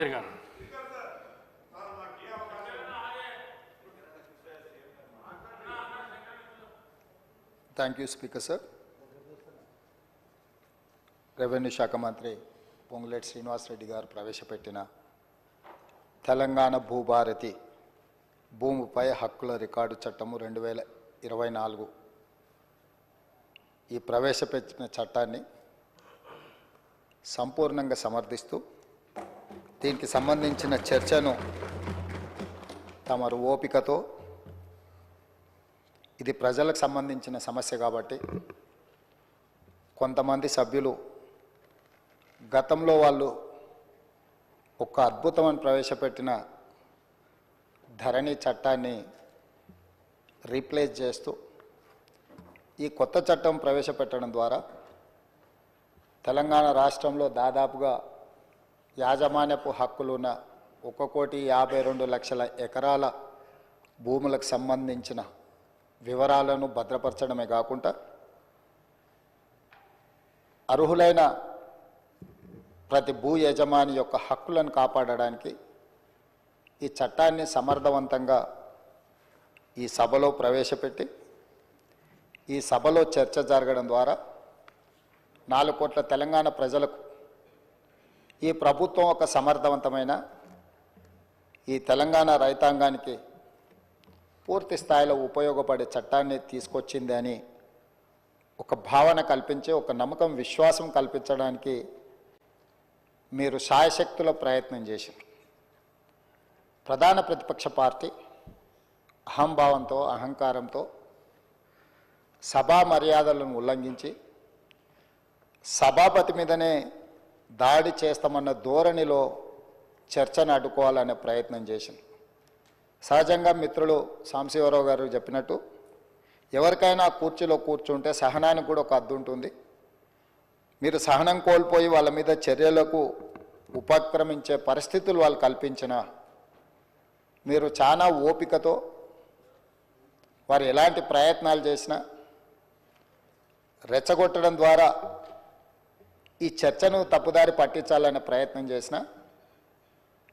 Thank you speaker sir. Revenue శాఖ మంత్రి పొంగులేటి శ్రీనివాసరెడ్డి గారు ప్రవేశపెట్టిన తెలంగాణ భూభారతి భూమిపై హక్కుల రికార్డు చట్టము 2024 ఈ ప్రవేశపెట్టిన చట్టాన్ని సంపూర్ణంగా సమర్థిస్తూ దీనికి సంబంధించిన చర్చను తమరు ఓపికతో, ఇది ప్రజలకు సంబంధించిన సమస్య కాబట్టి కొంతమంది సభ్యులు గతంలో వాళ్ళు ఒక అద్భుతమైన ప్రవేశపెట్టిన ధరణి చట్టాన్ని రీప్లేస్ చేస్తూ ఈ కొత్త చట్టం ప్రవేశపెట్టడం ద్వారా తెలంగాణ రాష్ట్రంలో దాదాపుగా యాజమాన్యపు హక్కులున్న 1,52,00,000 ఎకరాల భూములకు సంబంధించిన వివరాలను భద్రపరచడమే కాకుండా అర్హులైన ప్రతి భూ యజమాని యొక్క హక్కులను కాపాడడానికి ఈ చట్టాన్ని సమర్థవంతంగా ఈ సభలో ప్రవేశపెట్టి ఈ సభలో చర్చ జరగడం ద్వారా 4 కోట్ల తెలంగాణ ప్రజలకు ఈ ప్రభుత్వం ఒక సమర్థవంతమైన ఈ తెలంగాణ రైతాంగానికి పూర్తి స్థాయిలో ఉపయోగపడే చట్టాన్ని తీసుకొచ్చింది అని ఒక భావన కల్పించి, ఒక నమ్మకం, విశ్వాసం కల్పించడానికి మీరు శాయశక్తుల ప్రయత్నం చేశారు. ప్రధాన ప్రతిపక్ష పార్టీ అహంభావంతో, అహంకారంతో సభా మర్యాదలను ఉల్లంఘించి సభాపతి మీదనే దాడి చేస్తామన్న ధోరణిలో చర్చను అడ్డుకోవాలనే ప్రయత్నం చేసింది. సహజంగా మిత్రులు సాంబశివరావు గారు చెప్పినట్టు ఎవరికైనా కుర్చీలో కూర్చుంటే సహనానికి కూడా ఒక హద్దు ఉంటుంది. మీరు సహనం కోల్పోయి వాళ్ళ మీద చర్యలకు ఉపక్రమించే పరిస్థితులు వాళ్ళు కల్పించిన మీరు చాలా ఓపికతో వారు ఎలాంటి ప్రయత్నాలు చేసినా రెచ్చగొట్టడం ద్వారా ఈ చర్చను తప్పుదారి పట్టించాలనే ప్రయత్నం చేసినా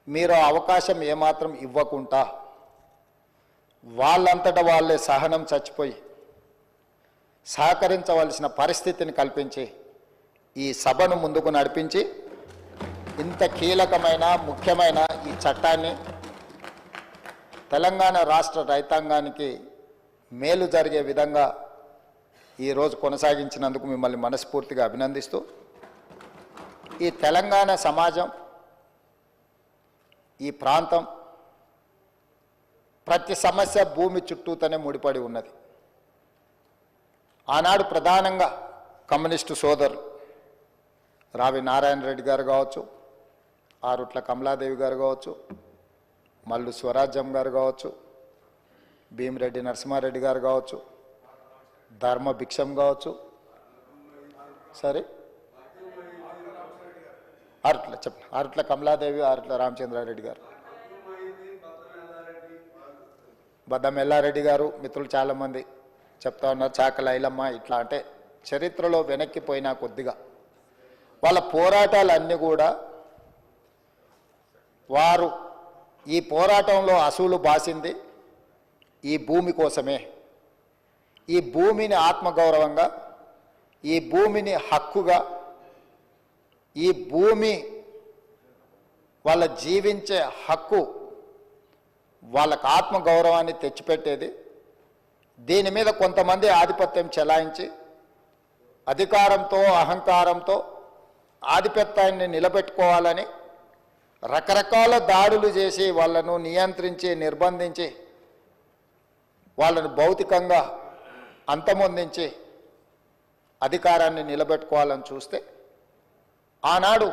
మీరు అవకాశం ఏమాత్రం ఇవ్వకుండా వాళ్ళంతటా వాళ్ళే సహనం చచ్చిపోయి సహకరించవలసిన పరిస్థితిని కల్పించి ఈ సభను ముందుకు నడిపించి ఇంత కీలకమైన, ముఖ్యమైన ఈ చట్టాన్ని తెలంగాణ రాష్ట్ర రైతాంగానికి మేలు జరిగే విధంగా ఈరోజు కొనసాగించినందుకు మిమ్మల్ని మనస్ఫూర్తిగా అభినందిస్తూ, ఈ తెలంగాణ సమాజం, ఈ ప్రాంతం ప్రతి సమస్య భూమి చుట్టూతోనే ముడిపడి ఉన్నది. ఆనాడు ప్రధానంగా కమ్యూనిస్టు సోదరులు రావి నారాయణ రెడ్డి గారు కావచ్చు, ఆరుట్ల కమలాదేవి గారు కావచ్చు, మల్లు స్వరాజ్యం గారు కావచ్చు, భీమిరెడ్డి నరసింహారెడ్డి గారు కావచ్చు, ధర్మ భిక్షం కావచ్చు, సరే ఆరుట్ల కమలాదేవి, ఆరుట్ల రామచంద్రారెడ్డి గారు, బద్దం ఎల్లారెడ్డి గారు, మిత్రులు చాలామంది చెప్తా ఉన్నారు, చాకల ఐలమ్మ, ఇట్లా. అంటే చరిత్రలో వెనక్కిపోయినా కొద్దిగా వాళ్ళ పోరాటాలన్నీ కూడా వారు ఈ పోరాటంలో అసూలు బాసింది ఈ భూమి కోసమే. ఈ భూమిని ఆత్మగౌరవంగా, ఈ భూమిని హక్కుగా, ఈ భూమి వాళ్ళ జీవించే హక్కు, వాళ్ళకు ఆత్మగౌరవాన్ని తెచ్చిపెట్టేది. దీని మీద కొంతమంది ఆధిపత్యం చెలాయించి అధికారంతో, అహంకారంతో ఆధిపత్యాన్ని నిలబెట్టుకోవాలని రకరకాల దాడులు చేసి వాళ్ళను నియంత్రించి, నిర్బంధించి, వాళ్ళను భౌతికంగా అంతమొందించి అధికారాన్ని నిలబెట్టుకోవాలని చూస్తే, ఆనాడు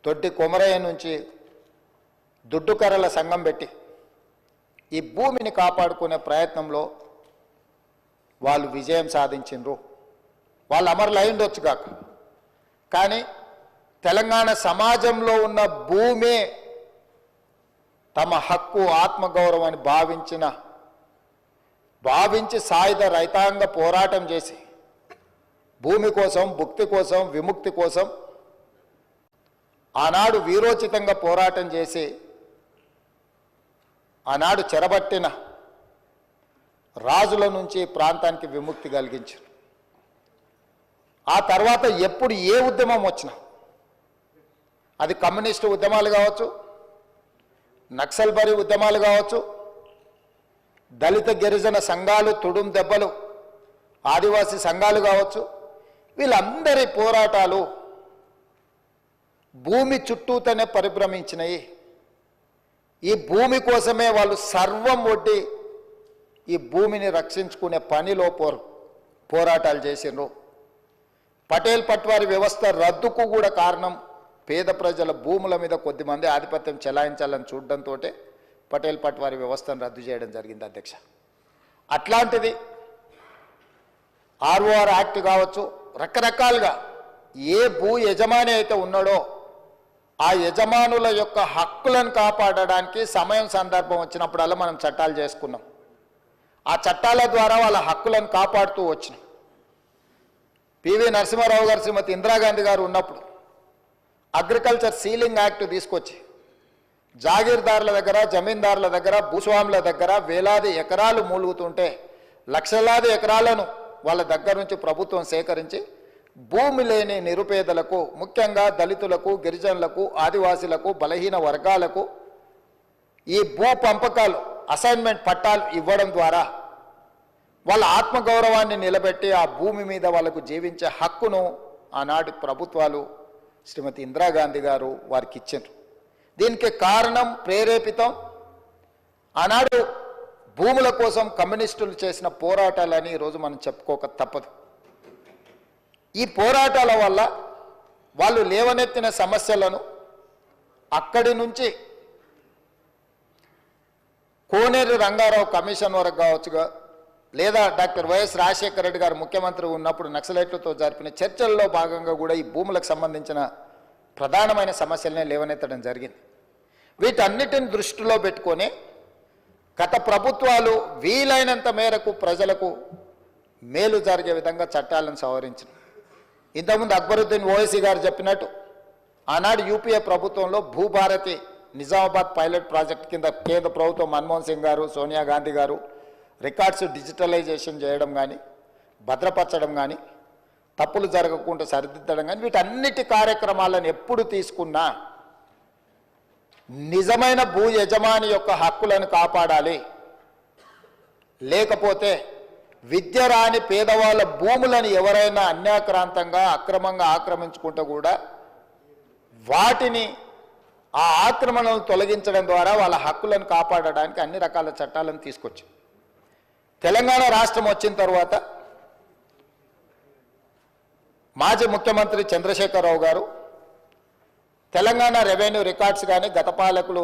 తొడ్డి కొమరయ్య నుంచి దుడ్డుకర్రల సంఘం పెట్టి ఈ భూమిని కాపాడుకునే ప్రయత్నంలో వాళ్ళు విజయం సాధించిండ్రు. వాళ్ళు అమరులు అయి ఉండొచ్చు కాక, కానీ తెలంగాణ సమాజంలో ఉన్న భూమి తమ హక్కు, ఆత్మగౌరవాన్ని భావించి సాయుధ రైతాంగ పోరాటం చేసి భూమి కోసం, భుక్తి కోసం, విముక్తి కోసం ఆనాడు వీరోచితంగా పోరాటం చేసి ఆనాడు చెరబట్టిన రాజుల నుంచి ప్రాంతానికి విముక్తి కలిగించారు. ఆ తర్వాత ఎప్పుడు ఏ ఉద్యమం వచ్చినా, అది కమ్యూనిస్టు ఉద్యమాలు కావచ్చు, నక్సల్బరీ ఉద్యమాలు కావచ్చు, దళిత గిరిజన సంఘాలు, తుడుం దెబ్బలు, ఆదివాసీ సంఘాలు కావచ్చు, వీళ్ళందరి పోరాటాలు భూమి చుట్టూతోనే పరిభ్రమించినాయి. ఈ భూమి కోసమే వాళ్ళు సర్వం ఒడ్డి ఈ భూమిని రక్షించుకునే పనిలో పోరాటాలు చేసిండ్రు. పటేల్ పట్వారి వ్యవస్థ రద్దుకు కూడా కారణం పేద ప్రజల భూముల మీద కొద్దిమంది ఆధిపత్యం చెలాయించాలని చూడడంతో పటేల్ పట్వారి వ్యవస్థను రద్దు చేయడం జరిగింది అధ్యక్ష. అట్లాంటిది ఆర్ఓఆర్ యాక్ట్ కావచ్చు, రకరకాలుగా ఏ భూ యజమాని అయితే ఉన్నాడో ఆ యజమానుల యొక్క హక్కులను కాపాడడానికి సమయం సందర్భం వచ్చినప్పుడల్లా మనం చట్టాలు చేసుకున్నాం. ఆ చట్టాల ద్వారా వాళ్ళ హక్కులను కాపాడుతూ వచ్చినాం. పివి నరసింహారావు గారు, శ్రీమతి ఇందిరాగాంధీ గారు ఉన్నప్పుడు అగ్రికల్చర్ సీలింగ్ యాక్ట్ తీసుకొచ్చి జాగీర్దారుల దగ్గర, జమీందారుల దగ్గర, భూస్వాముల దగ్గర వేలాది ఎకరాలు మూలుగుతుంటే లక్షలాది ఎకరాలను వాళ్ళ దగ్గర నుంచి ప్రభుత్వం సేకరించి భూమి లేని నిరుపేదలకు, ముఖ్యంగా దళితులకు, గిరిజనులకు, ఆదివాసీలకు, బలహీన వర్గాలకు ఈ భూ పంపకాలు, అసైన్మెంట్ పట్టాలు ఇవ్వడం ద్వారా వాళ్ళ ఆత్మగౌరవాన్ని నిలబెట్టి ఆ భూమి మీద వాళ్ళకు జీవించే హక్కును ఆనాటి ప్రభుత్వాలు, శ్రీమతి ఇందిరాగాంధీ గారు వారికి ఇచ్చారు. దీనికి కారణం, ప్రేరేపితం ఆనాడు భూముల కోసం కమ్యూనిస్టులు చేసిన పోరాటాలని ఈరోజు మనం చెప్పుకోక తప్పదు. ఈ పోరాటాల వల్ల వాళ్ళు లేవనెత్తిన సమస్యలను అక్కడి నుంచి కోనేరు రంగారావు కమిషన్ వరకు కావచ్చుగా, లేదా డాక్టర్ వైఎస్ రాజశేఖర రెడ్డి గారు ముఖ్యమంత్రి ఉన్నప్పుడు నక్సలైట్లతో జరిపిన చర్చల్లో భాగంగా కూడా ఈ భూములకు సంబంధించిన ప్రధానమైన సమస్యలనే లేవనెత్తడం జరిగింది. వీటన్నిటిని దృష్టిలో పెట్టుకొని గత ప్రభుత్వాలు వీలైనంత మేరకు ప్రజలకు మేలు జరిగే విధంగా చట్టాలను సవరించిన. ఇంతకుముందు అక్బరుద్దీన్ ఓవైసీ గారు చెప్పినట్టు ఆనాడు యూపీఏ ప్రభుత్వంలో భూభారతి నిజామాబాద్ పైలట్ ప్రాజెక్ట్ కింద కేంద్ర ప్రభుత్వం మన్మోహన్ సింగ్ గారు, సోనియా గాంధీ గారు రికార్డ్స్ డిజిటలైజేషన్ చేయడం కానీ, భద్రపరచడం కానీ, తప్పులు జరగకుండా సరిదిద్దడం కానీ, వీటన్నిటి కార్యక్రమాలను ఎప్పుడు తీసుకున్నా నిజమైన భూ యజమాని యొక్క హక్కులను కాపాడాలి. లేకపోతే విద్య రాని పేదవాళ్ళ భూములను ఎవరైనా అన్యాక్రాంతంగా అక్రమంగా ఆక్రమించుకుంటే కూడా వాటిని, ఆ ఆక్రమణలను తొలగించడం ద్వారా వాళ్ళ హక్కులను కాపాడడానికి అన్ని రకాల చట్టాలను తీసుకొచ్చాం. తెలంగాణ రాష్ట్రం వచ్చిన తర్వాత మాజీ ముఖ్యమంత్రి చంద్రశేఖరరావు గారు తెలంగాణ రెవెన్యూ రికార్డ్స్ కానీ, గత పాలకులు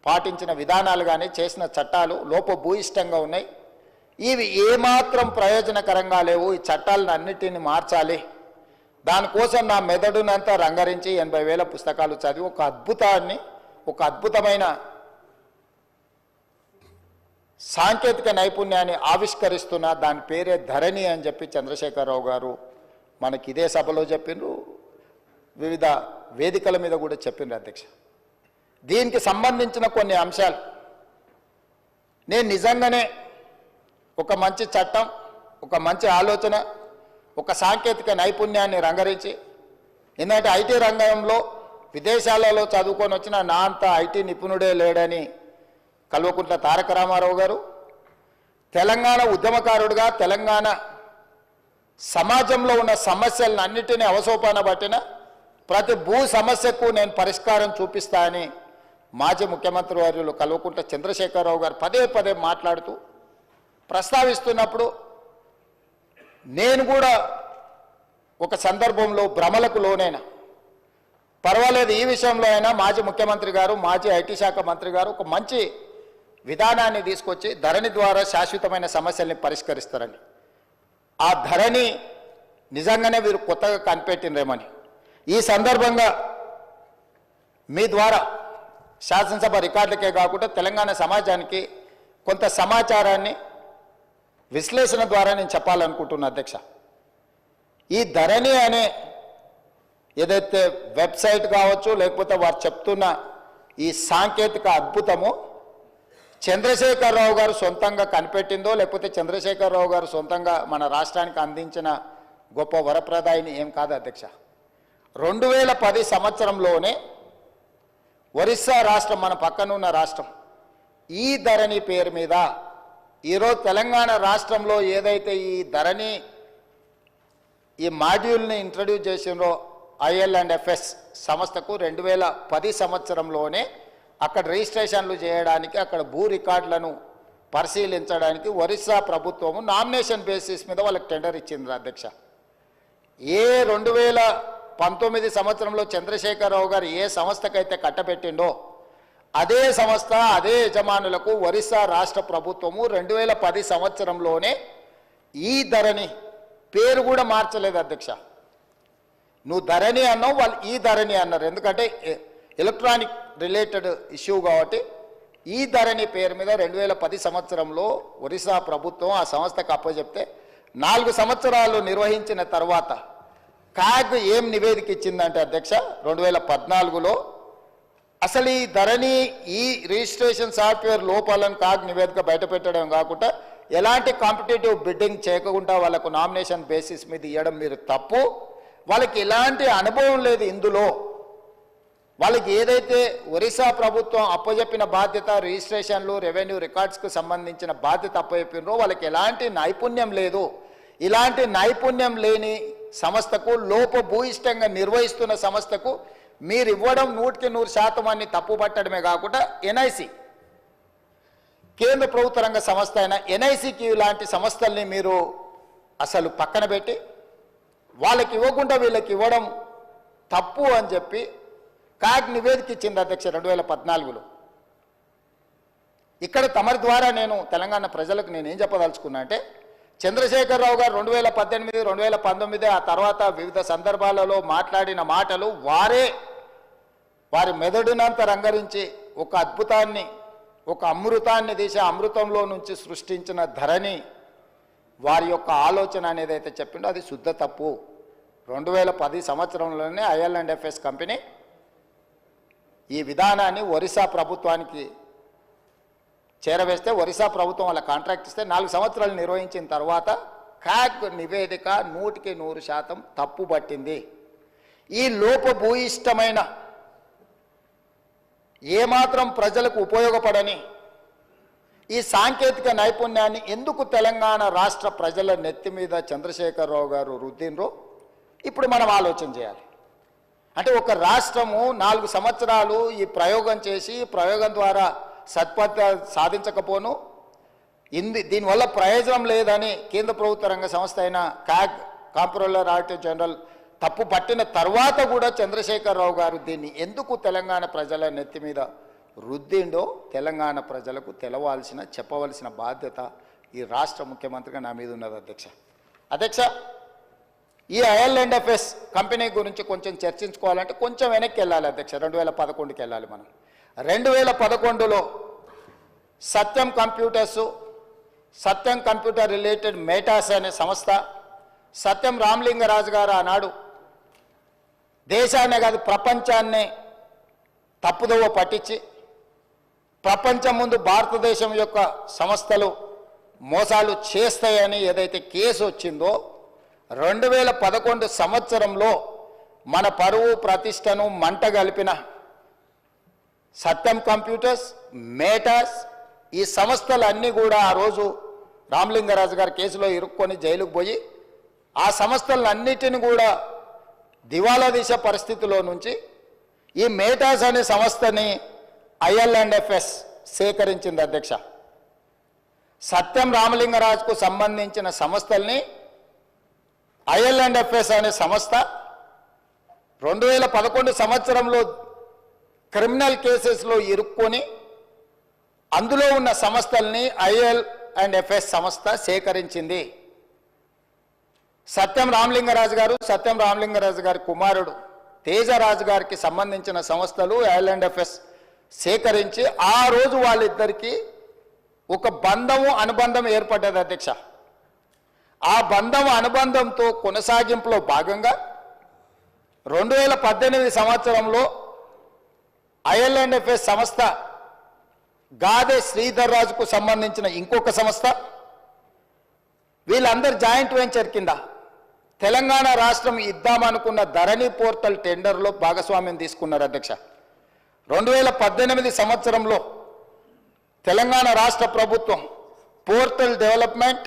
పాటించిన విధానాలు కానీ, చేసిన చట్టాలు లోపభూయిష్టంగా ఉన్నాయి. ఇవి ఏమాత్రం ప్రయోజనకరంగా లేవు. ఈ చట్టాలను అన్నిటిని మార్చాలి. దానికోసం నా మెదడునంతా రంగరించి 80,000 పుస్తకాలు చదివి ఒక అద్భుతమైన సాంకేతిక నైపుణ్యాన్ని ఆవిష్కరిస్తున్న దాని పేరే ధరణి అని చెప్పి చంద్రశేఖరరావు గారు మనకి ఇదే సభలో చెప్పిండ్రు, వివిధ వేదికల మీద కూడా చెప్పిండ్రు అధ్యక్ష. దీనికి సంబంధించిన కొన్ని అంశాలు నేను నిజంగానే ఒక మంచి చట్టం, ఒక మంచి ఆలోచన, ఒక సాంకేతిక నైపుణ్యాన్ని రంగరించి, ఎందుకంటే ఐటీ రంగంలో విదేశాలలో చదువుకొని వచ్చిన నా అంత ఐటీ నిపుణుడే లేడని కల్వకుంట్ల తారక రామారావు గారు, తెలంగాణ ఉద్యమకారుడిగా తెలంగాణ సమాజంలో ఉన్న సమస్యలను అన్నిటినీ అవసోపాన పట్టిన ప్రతి భూ సమస్యకు నేను పరిష్కారం చూపిస్తా అని మాజీ ముఖ్యమంత్రి వర్యులు కల్వకుంట్ల చంద్రశేఖరరావు గారు పదే పదే మాట్లాడుతూ ప్రస్తావిస్తున్నప్పుడు నేను కూడా ఒక సందర్భంలో భ్రమలకు లోనైనా, పర్వాలేదు ఈ విషయంలో అయినా మాజీ ముఖ్యమంత్రి గారు, మాజీ ఐటీ శాఖ మంత్రి గారు ఒక మంచి విధానాన్ని తీసుకొచ్చి ధరణి ద్వారా శాశ్వతమైన సమస్యల్ని పరిష్కరిస్తారని, ఆ ధరణి నిజంగానే వీరు కొత్తగా కనిపెట్టినరేమని ఈ సందర్భంగా మీ ద్వారా శాసనసభ రికార్డులకే కాకుండా తెలంగాణ సమాజానికి కొంత సమాచారాన్ని విశ్లేషణ ద్వారా నేను చెప్పాలనుకుంటున్నా అధ్యక్ష. ఈ ధరణి అనే ఏదైతే వెబ్సైట్ కావచ్చు, లేకపోతే వారు చెప్తున్న ఈ సాంకేతిక అద్భుతము చంద్రశేఖరరావు గారు సొంతంగా కనిపెట్టిందో, లేకపోతే చంద్రశేఖరరావు గారు సొంతంగా మన రాష్ట్రానికి అందించిన గొప్ప వరప్రదాయిని ఏం కాదు అధ్యక్ష. 2010 సంవత్సరంలోనే ఒరిస్సా రాష్ట్రం, మన పక్కనున్న రాష్ట్రం, ఈ ధరణి పేరు మీద ఈరోజు తెలంగాణ రాష్ట్రంలో ఏదైతే ఈ ధరణి ఈ మాడ్యూల్ని ఇంట్రడ్యూస్ చేసినో IL&FS సంస్థకు 2010 సంవత్సరంలోనే అక్కడ రిజిస్ట్రేషన్లు చేయడానికి, అక్కడ భూ రికార్డులను పరిశీలించడానికి ఒరిస్సా ప్రభుత్వము నామినేషన్ బేసిస్ మీద వాళ్ళకి టెండర్ ఇచ్చింది అధ్యక్ష. ఏ 2019 సంవత్సరంలో చంద్రశేఖరరావు గారు ఏ సంస్థకైతే కట్టబెట్టిండో అదే సంస్థ, అదే యజమానులకు ఒరిస్సా రాష్ట్ర ప్రభుత్వము 2010 సంవత్సరంలోనే ఈ ధరణి పేరు కూడా మార్చలేదు అధ్యక్ష. నువ్వు ధరణి అన్నావు, వాళ్ళు ఈ ధరణి అన్నారు. ఎందుకంటే ఎలక్ట్రానిక్ రిలేటెడ్ ఇష్యూ కాబట్టి ఈ ధరణి పేరు మీద 2010 సంవత్సరంలో ఒరిస్సా ప్రభుత్వం ఆ సంస్థకు అప్పచెప్తే 4 సంవత్సరాలు నిర్వహించిన తర్వాత కాగ్ ఏం నివేదిక ఇచ్చిందంటే అధ్యక్ష, 2014లో అసలు ఈ ధరణి ఈ రిజిస్ట్రేషన్ సాఫ్ట్వేర్ లోపాలను కాగ్ నివేదిక బయటపెట్టడం కాకుండా ఎలాంటి కాంపిటేటివ్ బిడ్డింగ్ చేయకుండా వాళ్ళకు నామినేషన్ బేసిస్ మీద ఇవ్వడం మీరు తప్పు. వాళ్ళకి ఎలాంటి అనుభవం లేదు ఇందులో. వాళ్ళకి ఏదైతే ఒరిస్సా ప్రభుత్వం అప్పచెప్పిన బాధ్యత, రిజిస్ట్రేషన్లు, రెవెన్యూ రికార్డ్స్కు సంబంధించిన బాధ్యత అప్పచెప్పినరో వాళ్ళకి ఎలాంటి నైపుణ్యం లేదు. ఇలాంటి నైపుణ్యం లేని సంస్థకు, లోపభూయిష్టంగా నిర్వహిస్తున్న సంస్థకు మీరు ఇవ్వడం 100% అని తప్పుపట్టడమే కాకుండా ఎన్ఐసి, కేంద్ర ప్రభుత్వ రంగ సంస్థ అయిన ఎన్ఐసికి ఇలాంటి సంస్థల్ని మీరు అసలు పక్కన పెట్టి వాళ్ళకి ఇవ్వకుండా వీళ్ళకి ఇవ్వడం తప్పు అని చెప్పి కాగ్ నివేదిక ఇచ్చింది అధ్యక్ష 2014లో. ఇక్కడ తమరి ద్వారా నేను తెలంగాణ ప్రజలకు నేనేం చెప్పదలుచుకున్నా అంటే, చంద్రశేఖరరావు గారు 2018, 2019 ఆ తర్వాత వివిధ సందర్భాలలో మాట్లాడిన మాటలు వారి మెదడునంత రంగరించి ఒక అద్భుతాన్ని, ఒక అమృతాన్ని తీసి అమృతంలో నుంచి సృష్టించిన ధరణి వారి యొక్క ఆలోచన అనేది అయితే చెప్పిండో అది శుద్ధ తప్పు. 2010 సంవత్సరంలోనే IL&FS కంపెనీ ఈ విధానాన్ని ఒరిస్సా ప్రభుత్వానికి చేరవేస్తే ఒరిస్సా ప్రభుత్వం వాళ్ళ కాంట్రాక్ట్ ఇస్తే 4 సంవత్సరాలు నిర్వహించిన తర్వాత కాగ్ నివేదిక 100% తప్పు పట్టింది. ఈ లోపభూయిష్టమైన ఏమాత్రం ప్రజలకు ఉపయోగపడని ఈ సాంకేతిక నైపుణ్యాన్ని ఎందుకు తెలంగాణ రాష్ట్ర ప్రజల నెత్తి మీద చంద్రశేఖరరావు గారు రుద్దినరో ఇప్పుడు మనం ఆలోచన చేయాలి. అంటే ఒక రాష్ట్రము 4 సంవత్సరాలు ఈ ప్రయోగం చేసి ప్రయోగం ద్వారా సత్ఫలితాలు సాధించకపోను, దీనివల్ల ప్రయోజనం లేదని కేంద్ర ప్రభుత్వ రంగ సంస్థ అయిన కాగ్, కాంప్ట్రోలర్ ఆడిటర్ జనరల్ తప్పు పట్టిన తర్వాత కూడా చంద్రశేఖరరావు గారు దీన్ని ఎందుకు తెలంగాణ ప్రజల నెత్తి మీద రుద్దిండో తెలంగాణ ప్రజలకు చెప్పవలసిన బాధ్యత ఈ రాష్ట్ర ముఖ్యమంత్రిగా నా మీద ఉన్నది అధ్యక్ష. ఈ IL&FS కంపెనీ గురించి కొంచెం చర్చించుకోవాలంటే కొంచెం వెనక్కి వెళ్ళాలి అధ్యక్ష. 2011కి వెళ్ళాలి మనం. 2011లో సత్యం కంప్యూటర్ రిలేటెడ్ మేటాస్ అనే సంస్థ, సత్యం రామలింగరాజు గారు ఆనాడు దేశాన్నే కాదు ప్రపంచాన్నే తప్పుదోవ పట్టించి ప్రపంచం ముందు భారతదేశం యొక్క సంస్థలు మోసాలు చేస్తాయని ఏదైతే కేసు వచ్చిందో 2011 సంవత్సరంలో మన పరువు ప్రతిష్టను మంట గలిపిన సత్యం కంప్యూటర్స్, మేటాస్ ఈ సంస్థలన్నీ కూడా ఆ రోజు రామలింగరాజు గారి కేసులో ఇరుక్కొని జైలుకు పోయి ఆ సంస్థలన్నిటిని కూడా దివాలా తీస పరిస్థితిలో నుంచి ఈ మేటాస్ అనే సంస్థని IL&FS సేకరించింది అధ్యక్ష. సత్యం రామలింగరాజుకు సంబంధించిన సంస్థల్ని IL&FS అనే సంస్థ 2011 సంవత్సరంలో క్రిమినల్ కేసెస్లో ఇరుక్కొని అందులో ఉన్న సంస్థల్ని IL&FS సంస్థ సేకరించింది. సత్యం రామలింగరాజు గారి కుమారుడు తేజరాజు గారికి సంబంధించిన సంస్థలు IL&FS సేకరించి ఆ రోజు వాళ్ళిద్దరికీ ఒక అనుబంధం ఏర్పడ్డది అధ్యక్ష. ఆ అనుబంధంతో కొనసాగింపులో భాగంగా 2018 సంవత్సరంలో ఐఎల్ఎండ్ఎఫ్ఎస్ సంస్థ గాదే శ్రీధర్ రాజుకు సంబంధించిన ఇంకొక సంస్థ వీళ్ళందరూ జాయింట్ వెంచర్ కింద తెలంగాణ రాష్ట్రం ఇద్దామనుకున్న ధరణి పోర్టల్ టెండర్లో భాగస్వామ్యం తీసుకున్నారు అధ్యక్ష. 2018 సంవత్సరంలో తెలంగాణ రాష్ట్ర ప్రభుత్వం portal development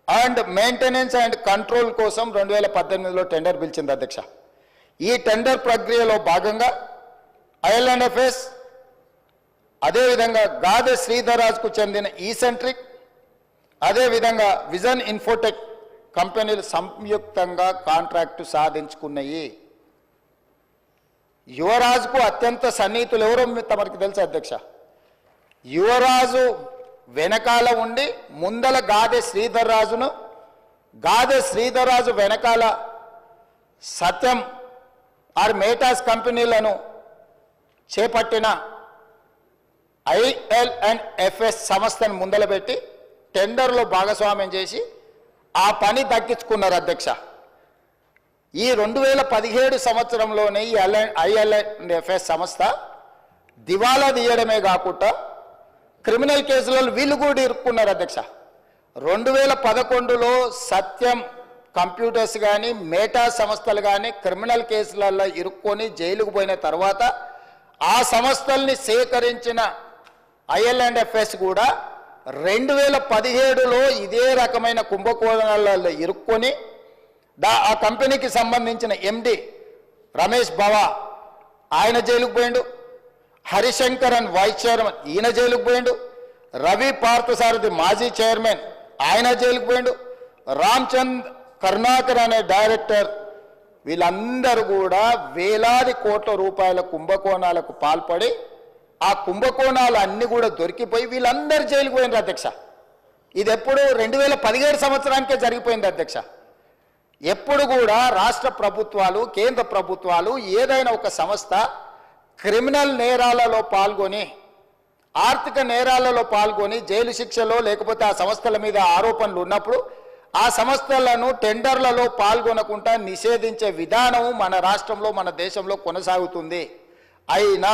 and maintenance and control కోసం 2018లో టెండర్ పిలిచింది అధ్యక్ష. ఈ టెండర్ ప్రక్రియలో భాగంగా ఐఎల్ఎండ్ఎఫ్ఎస్ అదేవిధంగా గాదే శ్రీధర్ రాజ్కు చెందిన ఈసెంట్రిక్ అదేవిధంగా విజన్ ఇన్ఫోటెక్ కంపెనీలు సంయుక్తంగా కాంట్రాక్టు సాధించుకున్నాయి. యువరాజుకు అత్యంత సన్నిహితులు ఎవరో తమరికి తెలుసు అధ్యక్ష. యువరాజు వెనకాల ఉండి ముందల గాదే శ్రీధర్ రాజును, గాదే శ్రీధర్ రాజు వెనకాల సత్యం ఆర్ మేటాస్ కంపెనీలను చేపట్టిన ఐఎల్ఎండ్ఎఫ్ఎస్ సంస్థను ముందలబెట్టి టెండర్లో భాగస్వామ్యం చేసి ఆ పని దక్కించుకున్నారు అధ్యక్ష. ఈ 2017 సంవత్సరంలోనే ఈ ఐఎల్ఎండ్ఎఫ్ఎస్ సంస్థ దివాలా తీయడమే కాకుండా క్రిమినల్ కేసులలో వీళ్ళు కూడా ఇరుక్కున్నారు అధ్యక్ష. 2011లో సత్యం కంప్యూటర్స్ కానీ మేటా సంస్థలు కానీ క్రిమినల్ కేసులలో ఇరుక్కొని జైలుకు పోయిన తర్వాత ఆ సంస్థల్ని సేకరించిన ఐఎల్ఎండ్ఎఫ్ఎస్ కూడా 2017లో ఇదే రకమైన కుంభకోణాలలో ఇరుక్కొని ఆ కంపెనీకి సంబంధించిన ఎండి రమేష్ బావా ఆయన జైలుకు పోయిండు, హరిశంకరన్ వైస్ చైర్మన్ ఈయన జైలుకు పోయిండు, రవి పార్థసారథి మాజీ చైర్మన్ ఆయన జైలుకు పోయిండు, రామ్చంద్ కరుణాకర్ అనే డైరెక్టర్ వీళ్ళందరూ కూడా వేలాది కోట్ల రూపాయల కుంభకోణాలకు పాల్పడి ఆ కుంభకోణాలు అన్ని కూడా దొరికిపోయి వీళ్ళందరూ జైలుకు పోయినారు అధ్యక్ష. ఇది ఎప్పుడు 2017 సంవత్సరానికే జరిగిపోయింది అధ్యక్ష. ఎప్పుడు కూడా రాష్ట్ర ప్రభుత్వాలు కేంద్ర ప్రభుత్వాలు ఏదైనా ఒక సంస్థ క్రిమినల్ నేరాలలో పాల్గొని ఆర్థిక నేరాలలో పాల్గొని జైలు శిక్షలో లేకపోతే ఆ సంస్థల మీద ఆరోపణలు ఉన్నప్పుడు ఆ సంస్థలను టెండర్లలో పాల్గొనకుండా నిషేధించే విధానం మన రాష్ట్రంలో మన దేశంలో కొనసాగుతుంది. అయినా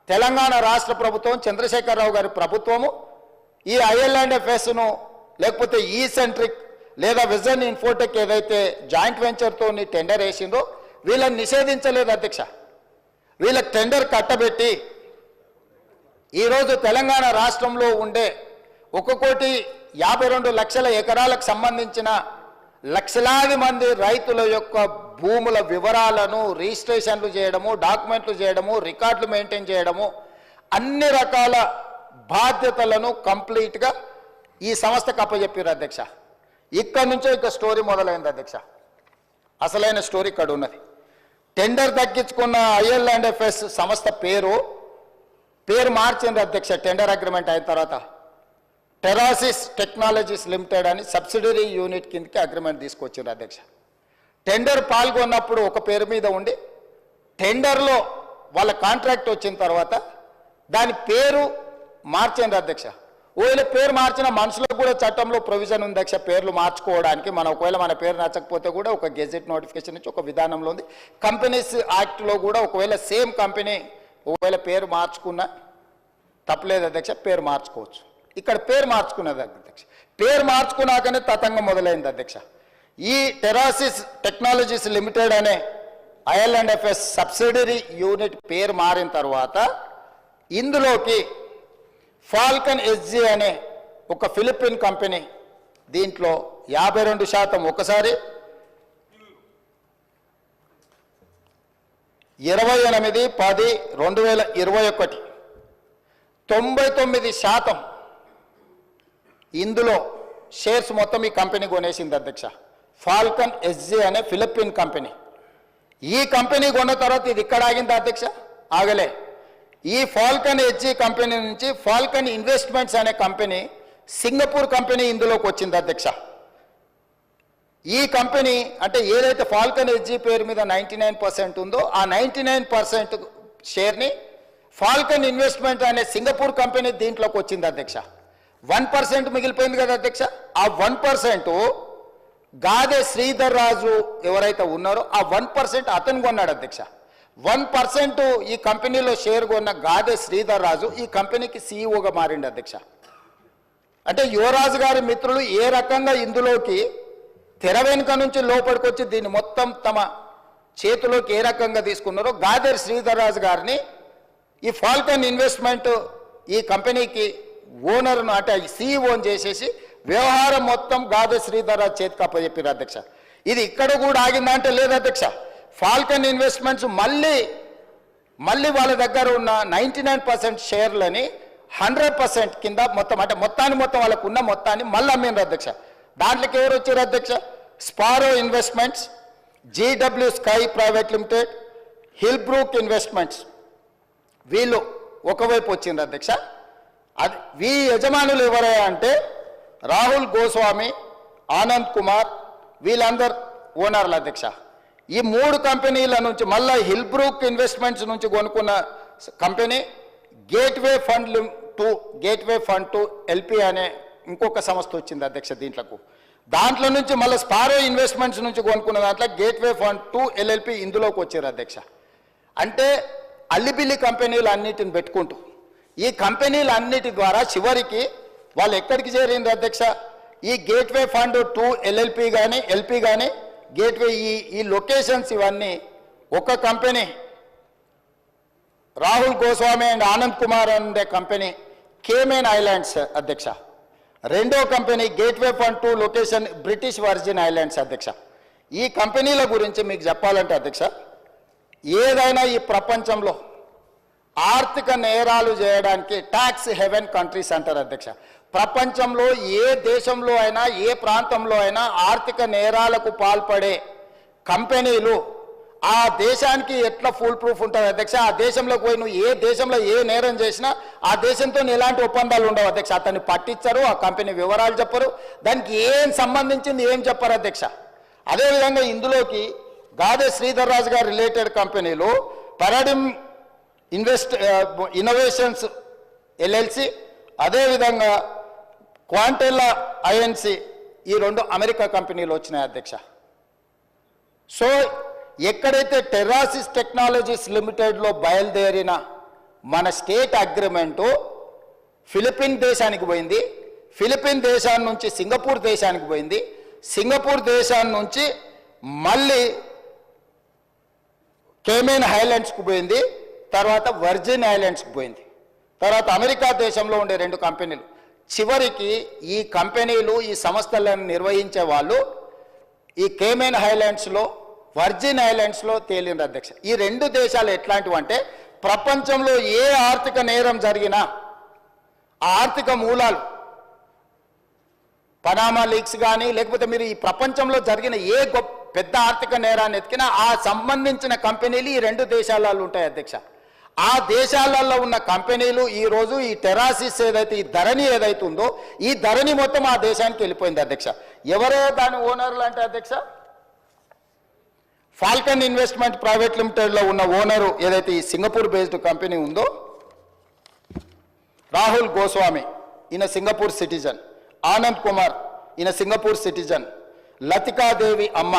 తెలంగాణ రాష్ట్ర ప్రభుత్వం చంద్రశేఖరరావు గారి ప్రభుత్వము ఈ ఐఎల్ఎండ్ఎఫ్ఎస్ను లేకపోతే ఈసెంట్రిక్ లేదా విజన్ ఇన్ఫోటెక్ ఏదైతే జాయింట్ వెంచర్తో టెండర్ వేసిందో వీళ్ళని నిషేధించలేదు అధ్యక్ష. వీళ్ళకి టెండర్ కట్టబెట్టి ఈరోజు తెలంగాణ రాష్ట్రంలో ఉండే 1,52,00,000 ఎకరాలకు సంబంధించిన లక్షలాది మంది రైతుల యొక్క భూముల వివరాలను రిజిస్ట్రేషన్లు చేయడము, డాక్యుమెంట్లు చేయడము, రికార్డులు మెయింటైన్ చేయడము, అన్ని రకాల బాధ్యతలను కంప్లీట్గా ఈ సంస్థకు అప్పచెప్పారు అధ్యక్ష. ఇక్కడ నుంచే ఇక స్టోరీ మొదలైంది అధ్యక్ష. అసలైన స్టోరీ ఇక్కడ ఉన్నది. టెండర్ దక్కించుకున్న ఐఎల్ఎండ్ఎఫ్ఎస్ సంస్థ పేరు మార్చింది అధ్యక్ష. టెండర్ అగ్రిమెంట్ అయిన తర్వాత టెరాసిస్ టెక్నాలజీస్ లిమిటెడ్ అని సబ్సిడరీ యూనిట్ కిందకి అగ్రిమెంట్ తీసుకొచ్చారు అధ్యక్ష. టెండర్ పాల్గొన్నప్పుడు ఒక పేరు మీద ఉండి టెండర్లో వాళ్ళ కాంట్రాక్ట్ వచ్చిన తర్వాత దాని పేరు మార్చింది అధ్యక్ష. ఒకవేళ పేరు మార్చిన మనుషులకు కూడా చట్టంలో ప్రొవిజన్ ఉంది అధ్యక్ష పేర్లు మార్చుకోవడానికి. ఒకవేళ మన పేరు నచ్చకపోతే కూడా ఒక గెజెట్ నోటిఫికేషన్ నుంచి ఒక విధానంలో ఉంది. కంపెనీస్ యాక్ట్లో కూడా ఒకవేళ సేమ్ కంపెనీ ఒకవేళ పేరు మార్చుకున్నా తప్పలేదు అధ్యక్ష, పేరు మార్చుకోవచ్చు. ఇక్కడ పేరు మార్చుకున్నది అధ్యక్ష. పేరు మార్చుకున్నాకనే తతంగం మొదలైంది అధ్యక్ష. ఈ టెరాసిస్ టెక్నాలజీస్ లిమిటెడ్ అనే ఐఎల్ఎండ్ఎఫ్ఎస్ సబ్సిడరీ యూనిట్ పేరు మారిన తర్వాత ఇందులోకి ఫాల్కన్ ఎస్జీ అనే ఒక ఫిలిపిన్ కంపెనీ దీంట్లో 52% ఒకసారి 28/10/2021 99% ఇందులో షేర్స్ మొత్తం ఈ కంపెనీ కొనేసింది అధ్యక్ష. ఫాల్కన్ ఎస్జీ అనే ఫిలిపిన్ కంపెనీ. ఈ కంపెనీ కొన్న తర్వాత ఇది ఇక్కడ ఆగింది అధ్యక్ష, ఆగలే. ఈ ఫాల్కన్ ఎస్జీ కంపెనీ నుంచి ఫాల్కన్ ఇన్వెస్ట్మెంట్స్ అనే కంపెనీ సింగపూర్ కంపెనీ ఇందులోకి వచ్చింది అధ్యక్ష. ఈ కంపెనీ అంటే ఏదైతే ఫాల్కన్ ఎస్జీ పేరు మీద 99% ఉందో ఆ 99% షేర్ని ఫాల్కన్ ఇన్వెస్ట్మెంట్ అనే సింగపూర్ కంపెనీ దీంట్లోకి వచ్చింది అధ్యక్ష. 1% మిగిలిపోయింది కదా అధ్యక్ష. ఆ 1% గాదె శ్రీధర్ రాజు ఎవరైతే ఉన్నారో ఆ 1% అతను కొన్నాడు అధ్యక్ష. 1% ఈ కంపెనీలో షేర్ కొన్న గాదె శ్రీధర్ రాజు ఈ కంపెనీకి సీఈఓగా మారిండు అధ్యక్ష. అంటే యువరాజు గారి మిత్రులు ఏ రకంగా ఇందులోకి తెర వెనుక నుంచి లోపలికొచ్చి దీన్ని మొత్తం తమ చేతిలోకి ఏ రకంగా తీసుకున్నారో గాదె శ్రీధర్ రాజు గారిని ఈ ఫాల్కన్ ఇన్వెస్ట్మెంట్ ఈ కంపెనీకి ఓనర్ను అంటే సీఈఓని చేసేసి వ్యవహారం మొత్తం గాదె శ్రీధర్ రాజు చేతికి అప్పచెప్పారు అధ్యక్ష. ఇది ఇక్కడ కూడా ఆగిందా అంటే లేదు అధ్యక్ష. ఫాల్కన్ ఇన్వెస్ట్మెంట్స్ మళ్ళీ వాళ్ళ దగ్గర ఉన్న 99% షేర్లని 100% కింద మొత్తం అంటే మొత్తం వాళ్ళకు ఉన్న మొత్తాన్ని మళ్ళీ అమ్మినారు అధ్యక్ష. దాంట్లోకి ఎవరు వచ్చారు అధ్యక్ష? Sparrow investments, GW sky private limited, Hillbrook investments వీళ్ళు ఒకవైపు వచ్చిండ్రు అధ్యక్ష. అది వీ యజమానులు ఎవరయ్యా అంటే రాహుల్ గోస్వామి, ఆనంద్ కుమార్ వీళ్ళందరు ఓనర్లు అధ్యక్ష. ఈ 3 కంపెనీల నుంచి మళ్ళీ హిల్బ్రూక్ ఇన్వెస్ట్మెంట్స్ నుంచి కొనుక్కున్న company gateway fund to LP అనే ఇంకొక సంస్థ వచ్చింది అధ్యక్ష. దాంట్లో నుంచి మళ్ళీ స్పారో ఇన్వెస్ట్మెంట్స్ నుంచి కొనుక్కున్న దాంట్లో గేట్వే ఫండ్ టు ఎల్ఎల్పి ఇందులోకి వచ్చారు అధ్యక్ష. అంటే అల్లిబిల్లి కంపెనీలు అన్నిటిని పెట్టుకుంటూ ఈ కంపెనీలన్నిటి ద్వారా చివరికి వాళ్ళు ఎక్కడికి చేరింది అధ్యక్ష? ఈ గేట్వే ఫండ్ టు ఎల్ఎల్పి కానీ ఎల్పి కానీ గేట్వే ఈ లొకేషన్స్ ఇవన్నీ ఒక కంపెనీ రాహుల్ గోస్వామి అండ్ ఆనంద్ కుమార్ అనే కంపెనీ కేమెన్ ఐలాండ్స్ అధ్యక్ష. రెండో company gateway fund to location British virgin islands అధ్యక్ష. ఈ కంపెనీల గురించి మీకు చెప్పాలంటే అధ్యక్ష, ఏదైనా ఈ ప్రపంచంలో ఆర్థిక నేరాలు చేయడానికి ట్యాక్స్ హెవెన్ కంట్రీస్ అంటారు అధ్యక్ష. ప్రపంచంలో ఏ దేశంలో అయినా ఏ ప్రాంతంలో అయినా ఆర్థిక నేరాలకు పాల్పడే కంపెనీలు ఆ దేశానికి ఎట్లా ఫుల్ ప్రూఫ్ ఉంటుంది అధ్యక్ష? ఆ దేశంలోకి పోయి నువ్వు ఏ దేశంలో ఏ నేరం చేసినా ఆ దేశంతో ఎలాంటి ఒప్పందాలు ఉండవు అధ్యక్ష. అతన్ని పట్టించరు, ఆ కంపెనీ వివరాలు చెప్పరు, దానికి ఏం సంబంధించింది ఏం చెప్పరు అధ్యక్ష. అదేవిధంగా ఇందులోకి గాదె శ్రీధర్ రాజు గారు రిలేటెడ్ కంపెనీలు పారాడిమ్ ఇన్నోవేషన్స్ ఎల్ఎల్సి, అదేవిధంగా క్వాంటెల్లా ఐఎన్సి ఈ 2 అమెరికా కంపెనీలు వచ్చినాయి అధ్యక్ష. సో ఎక్కడైతే టెర్రాసిస్ టెక్నాలజీస్ లిమిటెడ్లో బయలుదేరిన మన స్టేట్ అగ్రిమెంటు ఫిలిపిన్ దేశానికి పోయింది, ఫిలిపిన్ దేశాన్ని నుంచి సింగపూర్ దేశానికి పోయింది, సింగపూర్ దేశాన్ని నుంచి మళ్ళీ కేమెన్ ఐలాండ్స్కి పోయింది, తర్వాత వర్జిన్ ఐలాండ్స్కి పోయింది, తర్వాత అమెరికా దేశంలో ఉండే 2 కంపెనీలు. చివరికి ఈ కంపెనీలు ఈ సంస్థలను నిర్వహించే వాళ్ళు ఈ కేమెన్ ఐలాండ్స్లో వర్జిన్ ఐలాండ్స్లో తేలింది అధ్యక్ష. ఈ 2 దేశాలు ఎట్లాంటివి అంటే ప్రపంచంలో ఏ ఆర్థిక నేరం జరిగినా ఆ ఆర్థిక మూలాలు పనామా లీక్స్ కానీ లేకపోతే మీరు ఈ ప్రపంచంలో జరిగిన ఏ పెద్ద ఆర్థిక నేరాన్ని ఎత్తికినా ఆ సంబంధించిన కంపెనీలు ఈ 2 దేశాలలో ఉంటాయి అధ్యక్ష. ఆ దేశాలలో ఉన్న కంపెనీలు ఈరోజు ఈ టెరాసిస్ ఏదైతే ఈ ధరణి ఏదైతే ఉందో ఈ ధరణి మొత్తం ఆ దేశానికి వెళ్ళిపోయింది అధ్యక్ష. ఎవరో దాని ఓనర్లు అంటే అధ్యక్ష ఫాల్కన్ ఇన్వెస్ట్మెంట్ ప్రైవేట్ లిమిటెడ్లో ఉన్న ఓనరు ఏదైతే ఈ సింగపూర్ బేస్డ్ కంపెనీ ఉందో రాహుల్ గోస్వామి, ఈయన సింగపూర్ సిటిజన్, ఆనంద్ కుమార్ ఈయన సింగపూర్ సిటిజన్, లతికాదేవి అమ్మ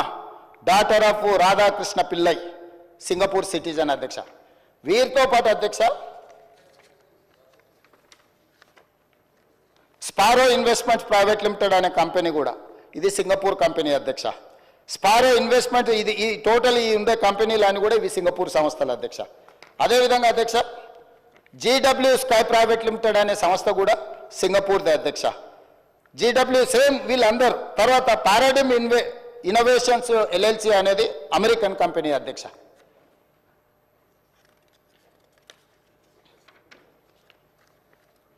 daughter of Radhakrishna Pillai Singapore citizen అధ్యక్ష. వీరితో పాటు అధ్యక్ష స్పారో ఇన్వెస్ట్మెంట్స్ ప్రైవేట్ లిమిటెడ్ అనే కంపెనీ కూడా ఇది సింగపూర్ కంపెనీ అధ్యక్ష. స్పారో ఇన్వెస్ట్మెంట్ ఇది ఈ టోటల్ ఈ ఉండే కంపెనీలు అని కూడా ఇవి సింగపూర్ సంస్థలు అధ్యక్ష. అదేవిధంగా అధ్యక్ష జీడబ్ల్యూ స్కై ప్రైవేట్ లిమిటెడ్ అనే సంస్థ కూడా సింగపూర్దే అధ్యక్ష. జీడబ్ల్యూ సేమ్ వీళ్ళందరూ. తర్వాత పారాడిమ్ ఇన్నోవేషన్స్ ఎల్ఎల్సి అనేది అమెరికన్ కంపెనీ అధ్యక్ష.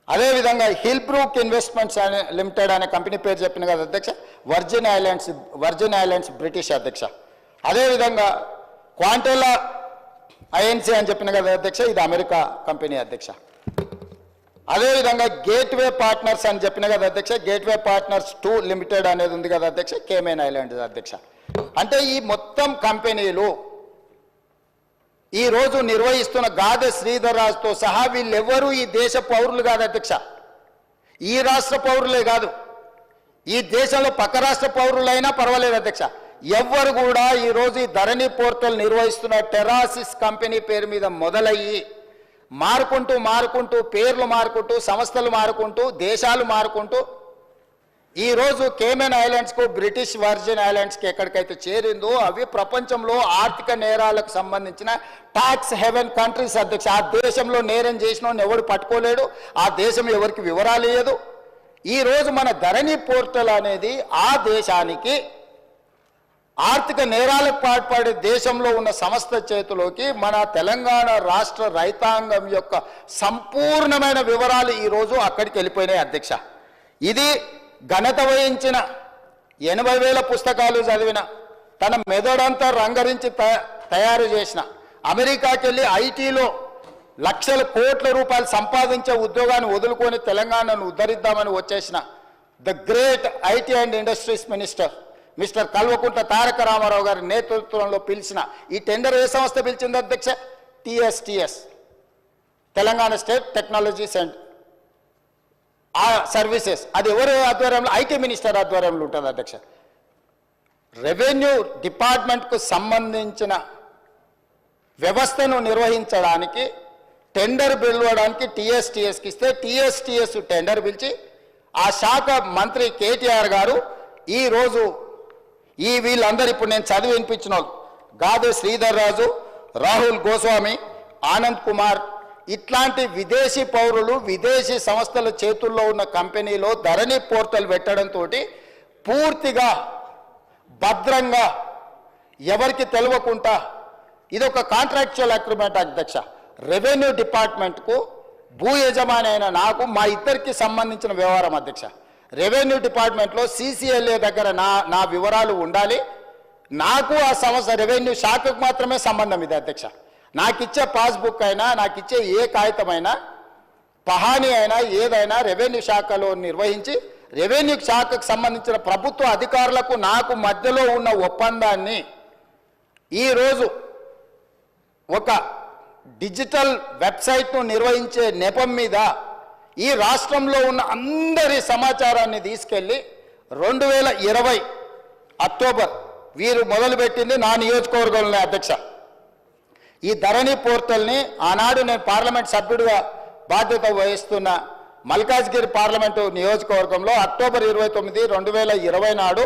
అదేవిధంగా హిల్బ్రూక్ ఇన్వెస్ట్మెంట్స్ లిమిటెడ్ అనే కంపెనీ పేరు చెప్పిన కదా అధ్యక్ష, వర్జిన్ ఐలాండ్స్ బ్రిటిష్ అధ్యక్ష. అదేవిధంగా క్వాంటెల్లా ఐఎన్సి అని చెప్పిన కదా అధ్యక్ష, ఇది అమెరికా కంపెనీ అధ్యక్ష. అదేవిధంగా గేట్వే పార్ట్నర్స్ అని చెప్పిన కదా అధ్యక్ష, గేట్వే పార్ట్నర్స్ 2 లిమిటెడ్ అనేది ఉంది కదా అధ్యక్ష, కేమెన్ ఐలాండ్స్ అధ్యక్ష. అంటే ఈ మొత్తం కంపెనీలు ఈ రోజు నిర్వహిస్తున్న గాదె శ్రీధర్ రాజుతో సహా వీళ్ళెవ్వరూ ఈ దేశ పౌరులు కాదు అధ్యక్ష, ఈ రాష్ట్ర పౌరులే కాదు, ఈ దేశంలో పక్క రాష్ట్ర పౌరులైనా పర్వాలేదు అధ్యక్ష, ఎవ్వరు కూడా ఈరోజు ఈ ధరణి పోర్టల్ నిర్వహిస్తున్న టెరాసిస్ కంపెనీ పేరు మీద మొదలయ్యి మారుకుంటూ పేర్లు మారుకుంటూ సంస్థలు మారుకుంటూ దేశాలు మారుకుంటూ ఈరోజు కేమెన్ ఐలాండ్స్కు బ్రిటిష్ వర్జిన్ ఐలాండ్స్కి ఎక్కడికైతే చేరిందో అవి ప్రపంచంలో ఆర్థిక నేరాలకు సంబంధించిన ట్యాక్స్ హెవెన్ కంట్రీస్ అధ్యక్ష. ఆ దేశంలో నేరం చేసిన ఎవడు పట్టుకోలేడు, ఆ దేశం ఎవరికి వివరాలు ఇవ్వదు. ఈరోజు మన ధరణి పోర్టల్ అనేది ఆ దేశానికి ఆర్థిక నేరాలకు పాల్పడే దేశంలో ఉన్న సంస్థ చేతిలోకి మన తెలంగాణ రాష్ట్ర రైతాంగం యొక్క సంపూర్ణమైన వివరాలు ఈరోజు అక్కడికి వెళ్ళిపోయినాయి అధ్యక్ష. ఇది ఘనత వహించిన 80,000 పుస్తకాలు చదివిన తన మెదడంతా రంగరించి తయారు చేసిన అమెరికాకి వెళ్ళి ఐటీలో లక్షల కోట్ల రూపాయలు సంపాదించే ఉద్యోగాన్ని వదులుకొని తెలంగాణను ఉద్ధరిద్దామని వచ్చేసిన the great IT and industries minister mister Kalvakuntla Taraka Rama Rao గారి నేతృత్వంలో పిలిచిన ఈ టెండర్ ఏ సంస్థ పిలిచింది అధ్యక్ష? TSTS, Telangana state technology centre ఆ సర్వీసెస్. అది ఎవరు ఆధ్వర్యంలో? ఐటీ మినిస్టర్ ఆధ్వర్యంలో ఉంటుంది అధ్యక్ష. రెవెన్యూ డిపార్ట్మెంట్కు సంబంధించిన వ్యవస్థను నిర్వహించడానికి టెండర్ పిలవడానికి TSTSకి ఇస్తే TSTS టెండర్ పిలిచి ఆ శాఖ మంత్రి కేటీఆర్ గారు ఈరోజు వీళ్ళందరూ ఇప్పుడు నేను చదివి వినిపించిన వాళ్ళు గాదే శ్రీధర్ రాజు, రాహుల్ గోస్వామి, ఆనంద్ కుమార్ ఇట్లాంటి విదేశీ పౌరులు విదేశీ సంస్థల చేతుల్లో ఉన్న కంపెనీలో ధరణి పోర్టల్ పెట్టడంతో పూర్తిగా భద్రంగా ఎవరికి తెలియకుండా ఇది ఒక కాంట్రాక్చువల్ అగ్రిమెంట్ అధ్యక్ష. రెవెన్యూ డిపార్ట్మెంట్కు భూ యజమాని అయిన నాకు మా ఇద్దరికి సంబంధించిన వ్యవహారం అధ్యక్ష. రెవెన్యూ డిపార్ట్మెంట్లో CCLA దగ్గర నా వివరాలు ఉండాలి. నాకు ఆ సంస్థ రెవెన్యూ శాఖకు మాత్రమే సంబంధం ఇది అధ్యక్ష. నాకు ఇచ్చే పాస్బుక్ అయినా నాకు ఇచ్చే ఏ కాగితమైనా పహానీ అయినా ఏదైనా రెవెన్యూ శాఖలో నిర్వహించి రెవెన్యూ శాఖకు సంబంధించిన ప్రభుత్వ అధికారులకు నాకు మధ్యలో ఉన్న ఒప్పందాన్ని ఈరోజు ఒక డిజిటల్ వెబ్సైట్ను నిర్వహించే నెపం మీద ఈ రాష్ట్రంలో ఉన్న అందరి సమాచారాన్ని తీసుకెళ్ళి 2020 అక్టోబర్ వీరు మొదలుపెట్టింది నా నియోజకవర్గంలో అధ్యక్ష. ఈ ధరణి పోర్టల్ని ఆనాడు నేను పార్లమెంట్ సభ్యుడిగా బాధ్యత వహిస్తున్న మల్కాజ్గిరి పార్లమెంటు నియోజకవర్గంలో అక్టోబర్ 29, 2020 నాడు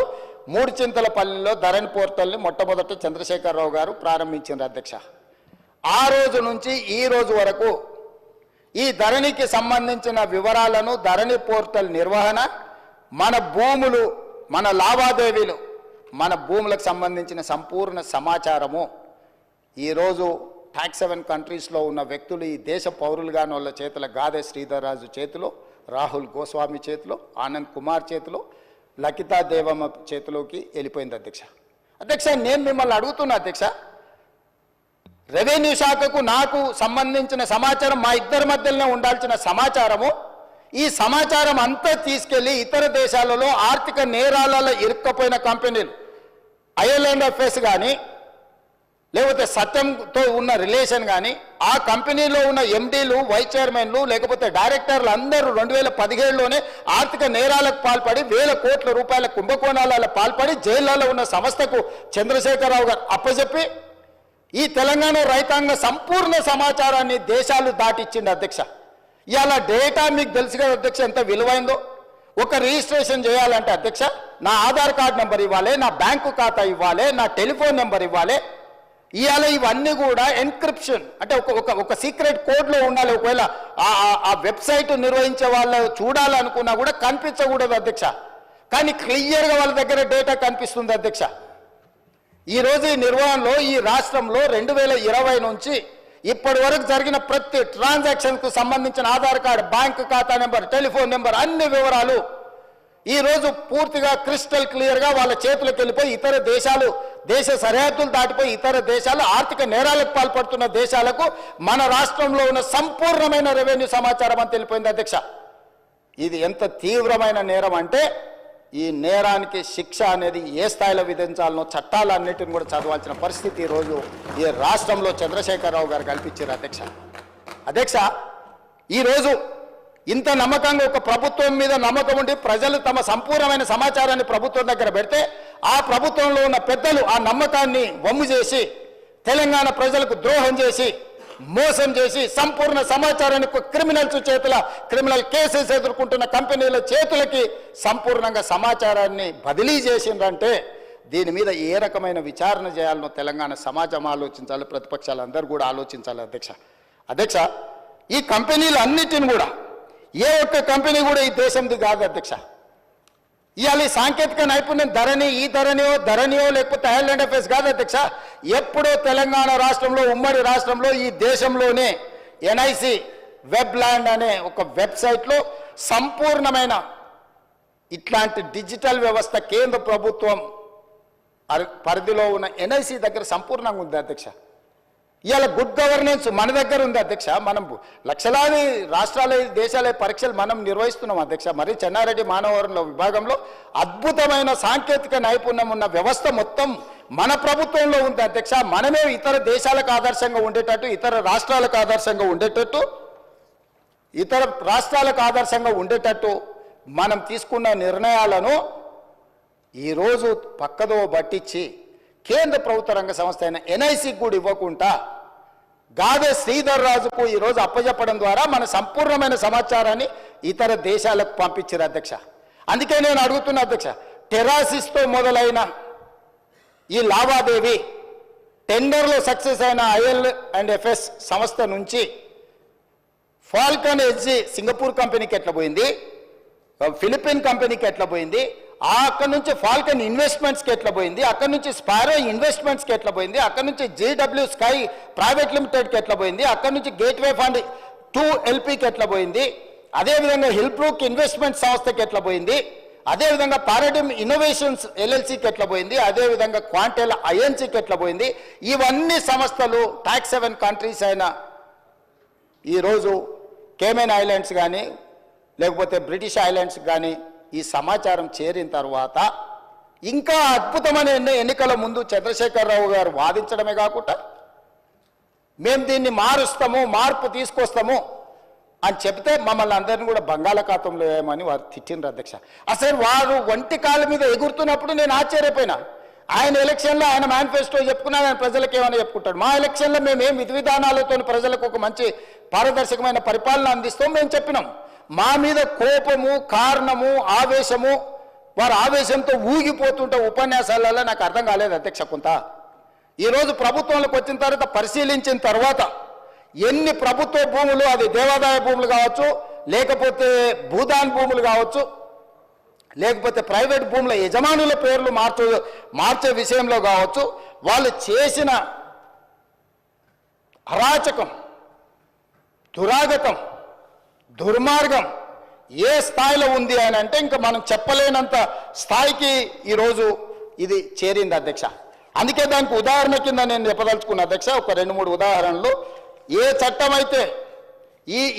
మూడుచింతలపల్లిలో ధరణి పోర్టల్ని మొట్టమొదట చంద్రశేఖరరావు గారు ప్రారంభించారు అధ్యక్ష. ఆ రోజు నుంచి ఈ రోజు వరకు ఈ ధరణికి సంబంధించిన వివరాలను ధరణి పోర్టల్ నిర్వహణ, మన భూములు, మన లావాదేవీలు, మన భూములకు సంబంధించిన సంపూర్ణ సమాచారము ఈరోజు ట్యాక్స్ హెవెన్ కంట్రీస్లో ఉన్న వ్యక్తులు ఈ దేశ పౌరులుగాని వాళ్ళ చేతిలో గాదే శ్రీధర్ రాజు చేతిలో, రాహుల్ గోస్వామి చేతిలో, ఆనంద్ కుమార్ చేతిలో, లకితా దేవమ్మ చేతిలోకి వెళ్ళిపోయింది అధ్యక్ష. అధ్యక్ష నేను మిమ్మల్ని అడుగుతున్నా అధ్యక్ష, రెవెన్యూ శాఖకు నాకు సంబంధించిన సమాచారం మా ఇద్దరి మధ్యలోనే ఉండాల్సిన సమాచారము ఈ సమాచారం అంతా తీసుకెళ్లి ఇతర దేశాలలో ఆర్థిక నేరాలలో ఇరుక్కపోయిన కంపెనీలు ఐలాండ్ అఫేర్స్ కానీ లేకపోతే సత్యంతో ఉన్న రిలేషన్ కానీ ఆ కంపెనీలో ఉన్న MDలు, వైస్ చైర్మన్లు లేకపోతే డైరెక్టర్లు అందరూ 2017లోనే ఆర్థిక నేరాలకు పాల్పడి వేల కోట్ల రూపాయల కుంభకోణాలలో పాల్పడి జైళ్లలో ఉన్న సంస్థకు చంద్రశేఖరరావు గారు అప్పచెప్పి ఈ తెలంగాణ రైతాంగ సంపూర్ణ సమాచారాన్ని దేశాలు దాటిచ్చింది అధ్యక్ష. ఇవాళ డేటా మీకు తెలుసు కదా అధ్యక్ష ఎంత విలువైందో. ఒక రిజిస్ట్రేషన్ చేయాలంటే అధ్యక్ష నా ఆధార్ కార్డ్ నెంబర్ ఇవ్వాలి, నా బ్యాంకు ఖాతా ఇవ్వాలి, నా టెలిఫోన్ నెంబర్ ఇవ్వాలి. ఇవాళ ఇవన్నీ కూడా ఎన్క్రిప్షన్ అంటే ఒక సీక్రెట్ కోడ్లో ఉండాలి. ఒకవేళ ఆ వెబ్సైట్ నిర్వహించే వాళ్ళు చూడాలనుకున్నా కూడా కనిపించకూడదు అధ్యక్ష. కానీ క్లియర్గా వాళ్ళ దగ్గర డేటా కనిపిస్తుంది అధ్యక్ష. ఈరోజు ఈ నిర్వహణలో ఈ రాష్ట్రంలో 2020 నుంచి ఇప్పటి వరకు జరిగిన ప్రతి ట్రాన్సాక్షన్కు సంబంధించిన ఆధార్ కార్డు, బ్యాంకు ఖాతా నెంబర్, టెలిఫోన్ నెంబర్ అన్ని వివరాలు ఈరోజు పూర్తిగా క్రిస్టల్ క్లియర్గా వాళ్ళ చేతులకు వెళ్ళిపోయి ఇతర దేశాలు దేశ సరిహద్దులు దాటిపోయి ఇతర దేశాలు ఆర్థిక నేరాలకు పాల్పడుతున్న దేశాలకు మన రాష్ట్రంలో ఉన్న సంపూర్ణమైన రెవెన్యూ సమాచారం అని తెలిపోయింది అధ్యక్ష. ఇది ఎంత తీవ్రమైన నేరం అంటే ఈ నేరానికి శిక్ష అనేది ఏ స్థాయిలో విధించాలనో చట్టాలన్నిటిని కూడా చదవాల్సిన పరిస్థితి ఈరోజు ఈ రాష్ట్రంలో చంద్రశేఖరరావు గారు కల్పించారు అధ్యక్ష. ఈరోజు ఇంత నమ్మకంగా ఒక ప్రభుత్వం మీద నమ్మకం ఉండి ప్రజలు తమ సంపూర్ణమైన సమాచారాన్ని ప్రభుత్వం దగ్గర పెడితే ఆ ప్రభుత్వంలో ఉన్న పెద్దలు ఆ నమ్మకాన్ని వమ్ము చేసి తెలంగాణ ప్రజలకు ద్రోహం చేసి మోసం చేసి సంపూర్ణ సమాచారాన్ని క్రిమినల్ కేసెస్ ఎదుర్కొంటున్న కంపెనీల చేతులకి సంపూర్ణంగా సమాచారాన్ని బదిలీ చేసిందంటే దీని మీద ఏ రకమైన విచారణ చేయాలనో తెలంగాణ సమాజం ఆలోచించాలి, ప్రతిపక్షాలు అందరూ కూడా ఆలోచించాలి. అధ్యక్ష ఈ కంపెనీలు అన్నిటిని కూడా ఏ ఒక్క కంపెనీ కూడా ఈ దేశంది కాదు అధ్యక్ష. ఇవాళ ఈ సాంకేతిక నైపుణ్యం ధరణియో లేకపోతే ఐలాండ్ అఫేర్స్ కాదు అధ్యక్ష. ఎప్పుడో తెలంగాణ రాష్ట్రంలో ఉమ్మడి రాష్ట్రంలో ఈ దేశంలోనే ఎన్ఐసి వెబ్ ల్యాండ్ అనే ఒక వెబ్సైట్లో సంపూర్ణమైన ఇట్లాంటి డిజిటల్ వ్యవస్థ కేంద్ర ప్రభుత్వం పరిధిలో ఉన్న ఎన్ఐసి దగ్గర సంపూర్ణంగా ఉంది అధ్యక్ష. ఇవాళ గుడ్ గవర్నెన్స్ మన దగ్గర ఉంది అధ్యక్ష. మనం లక్షలాది రాష్ట్రాల దేశాల పరీక్షలు మనం నిర్వహిస్తున్నాం అధ్యక్ష. మరి చెన్నారెడ్డి మానవ వనరుల విభాగంలో అద్భుతమైన సాంకేతిక నైపుణ్యం ఉన్న వ్యవస్థ మొత్తం మన ప్రభుత్వంలో ఉంది అధ్యక్ష. మనమే ఇతర దేశాలకు ఆదర్శంగా ఉండేటట్టు, ఇతర రాష్ట్రాలకు ఆదర్శంగా ఉండేటట్టు మనం తీసుకున్న నిర్ణయాలను ఈరోజు పక్కదో పట్టించి కేంద్ర ప్రభుత్వ రంగ సంస్థ అయిన ఎన్ఐసికి కూడా ఇవ్వకుండా గాదే శ్రీధర్ రాజుకు ఈరోజు అప్పచెప్పడం ద్వారా మన సంపూర్ణమైన సమాచారాన్ని ఇతర దేశాలకు పంపించారు అధ్యక్ష. అందుకే నేను అడుగుతున్నా అధ్యక్ష, టెరాసిస్తో మొదలైన ఈ లావాదేవీ టెండర్లో సక్సెస్ అయిన IL&FS సంస్థ నుంచి ఫాల్కన్ ఎడ్జి సింగపూర్ కంపెనీకి ఎట్లా పోయింది, ఫిలిపిన్ కంపెనీకి ఎట్లా పోయింది, అక్కడ నుంచి ఫాల్కన్ ఇన్వెస్ట్మెంట్స్కి ఎట్లా పోయింది, అక్కడ నుంచి స్పారో ఇన్వెస్ట్మెంట్స్కి ఎట్లా పోయింది, అక్కడ నుంచి JW స్కై ప్రైవేట్ లిమిటెడ్కి ఎట్లా పోయింది, అక్కడ నుంచి గేట్వే ఫండ్ 2 LPకి ఎట్లా పోయింది, అదేవిధంగా హిల్బ్రూక్ ఇన్వెస్ట్మెంట్ సంస్థకి ఎట్లా పోయింది, అదేవిధంగా పారాడిమ్ ఇన్నోవేషన్స్ LLCకి ఎట్లా పోయింది, అదేవిధంగా క్వాంటెల్ INCకి ఎట్లా పోయింది. ఇవన్నీ సంస్థలు టాక్స్ 7 కంట్రీస్ అయిన ఈరోజు కేమెన్ ఐలాండ్స్ కానీ లేకపోతే బ్రిటిష్ ఐలాండ్స్ కానీ ఈ సమాచారం చేరిన తర్వాత ఇంకా అద్భుతమైన ఎన్నికల ముందు చంద్రశేఖరరావు గారు వాదించడమే కాకుండా మేము దీన్ని మార్పు తీసుకొస్తాము అని చెప్తే మమ్మల్ని అందరినీ కూడా బంగాళాఖాతంలో వేయమని వారు తిట్టిండ్రు అధ్యక్ష. అసలు వారు ఒంటి కాళ్ళ మీద ఎగురుతున్నప్పుడు నేను ఆశ్చర్యపోయినా. ఆయన ఎలక్షన్లో ఆయన మేనిఫెస్టో చెప్పుకున్నా, ఆయన ప్రజలకు ఏమైనా చెప్పుకుంటాడు. మా ఎలక్షన్లో మేము ఏం విధి విధానాలతో ప్రజలకు ఒక మంచి పారదర్శకమైన పరిపాలన అందిస్తాం మేము చెప్పినాం. మా మీద కోపము, కారణము, ఆవేశము, వారు ఆవేశంతో ఊగిపోతుంటే ఉపన్యాసాలలో నాకు అర్థం కాలేదు అధ్యక్ష. కొంత ఈరోజు ప్రభుత్వంలోకి వచ్చిన తర్వాత పరిశీలించిన తర్వాత ఎన్ని ప్రభుత్వ భూములు, అది దేవాదాయ భూములు కావచ్చు, లేకపోతే భూదాన్ భూములు కావచ్చు, లేకపోతే ప్రైవేట్ భూముల యజమానుల పేర్లు మార్చే విషయంలో కావచ్చు, వాళ్ళు చేసిన అరాచకం, దురాగతం, దుర్మార్గం ఏ స్థాయిలో ఉంది అని అంటే ఇంకా మనం చెప్పలేనంత స్థాయికి ఈరోజు ఇది చేరింది అధ్యక్ష. అందుకే దానికి ఉదాహరణ కింద నేను చెప్పదలుచుకున్న అధ్యక్ష ఒక 2-3 ఉదాహరణలు. ఏ చట్టం అయితే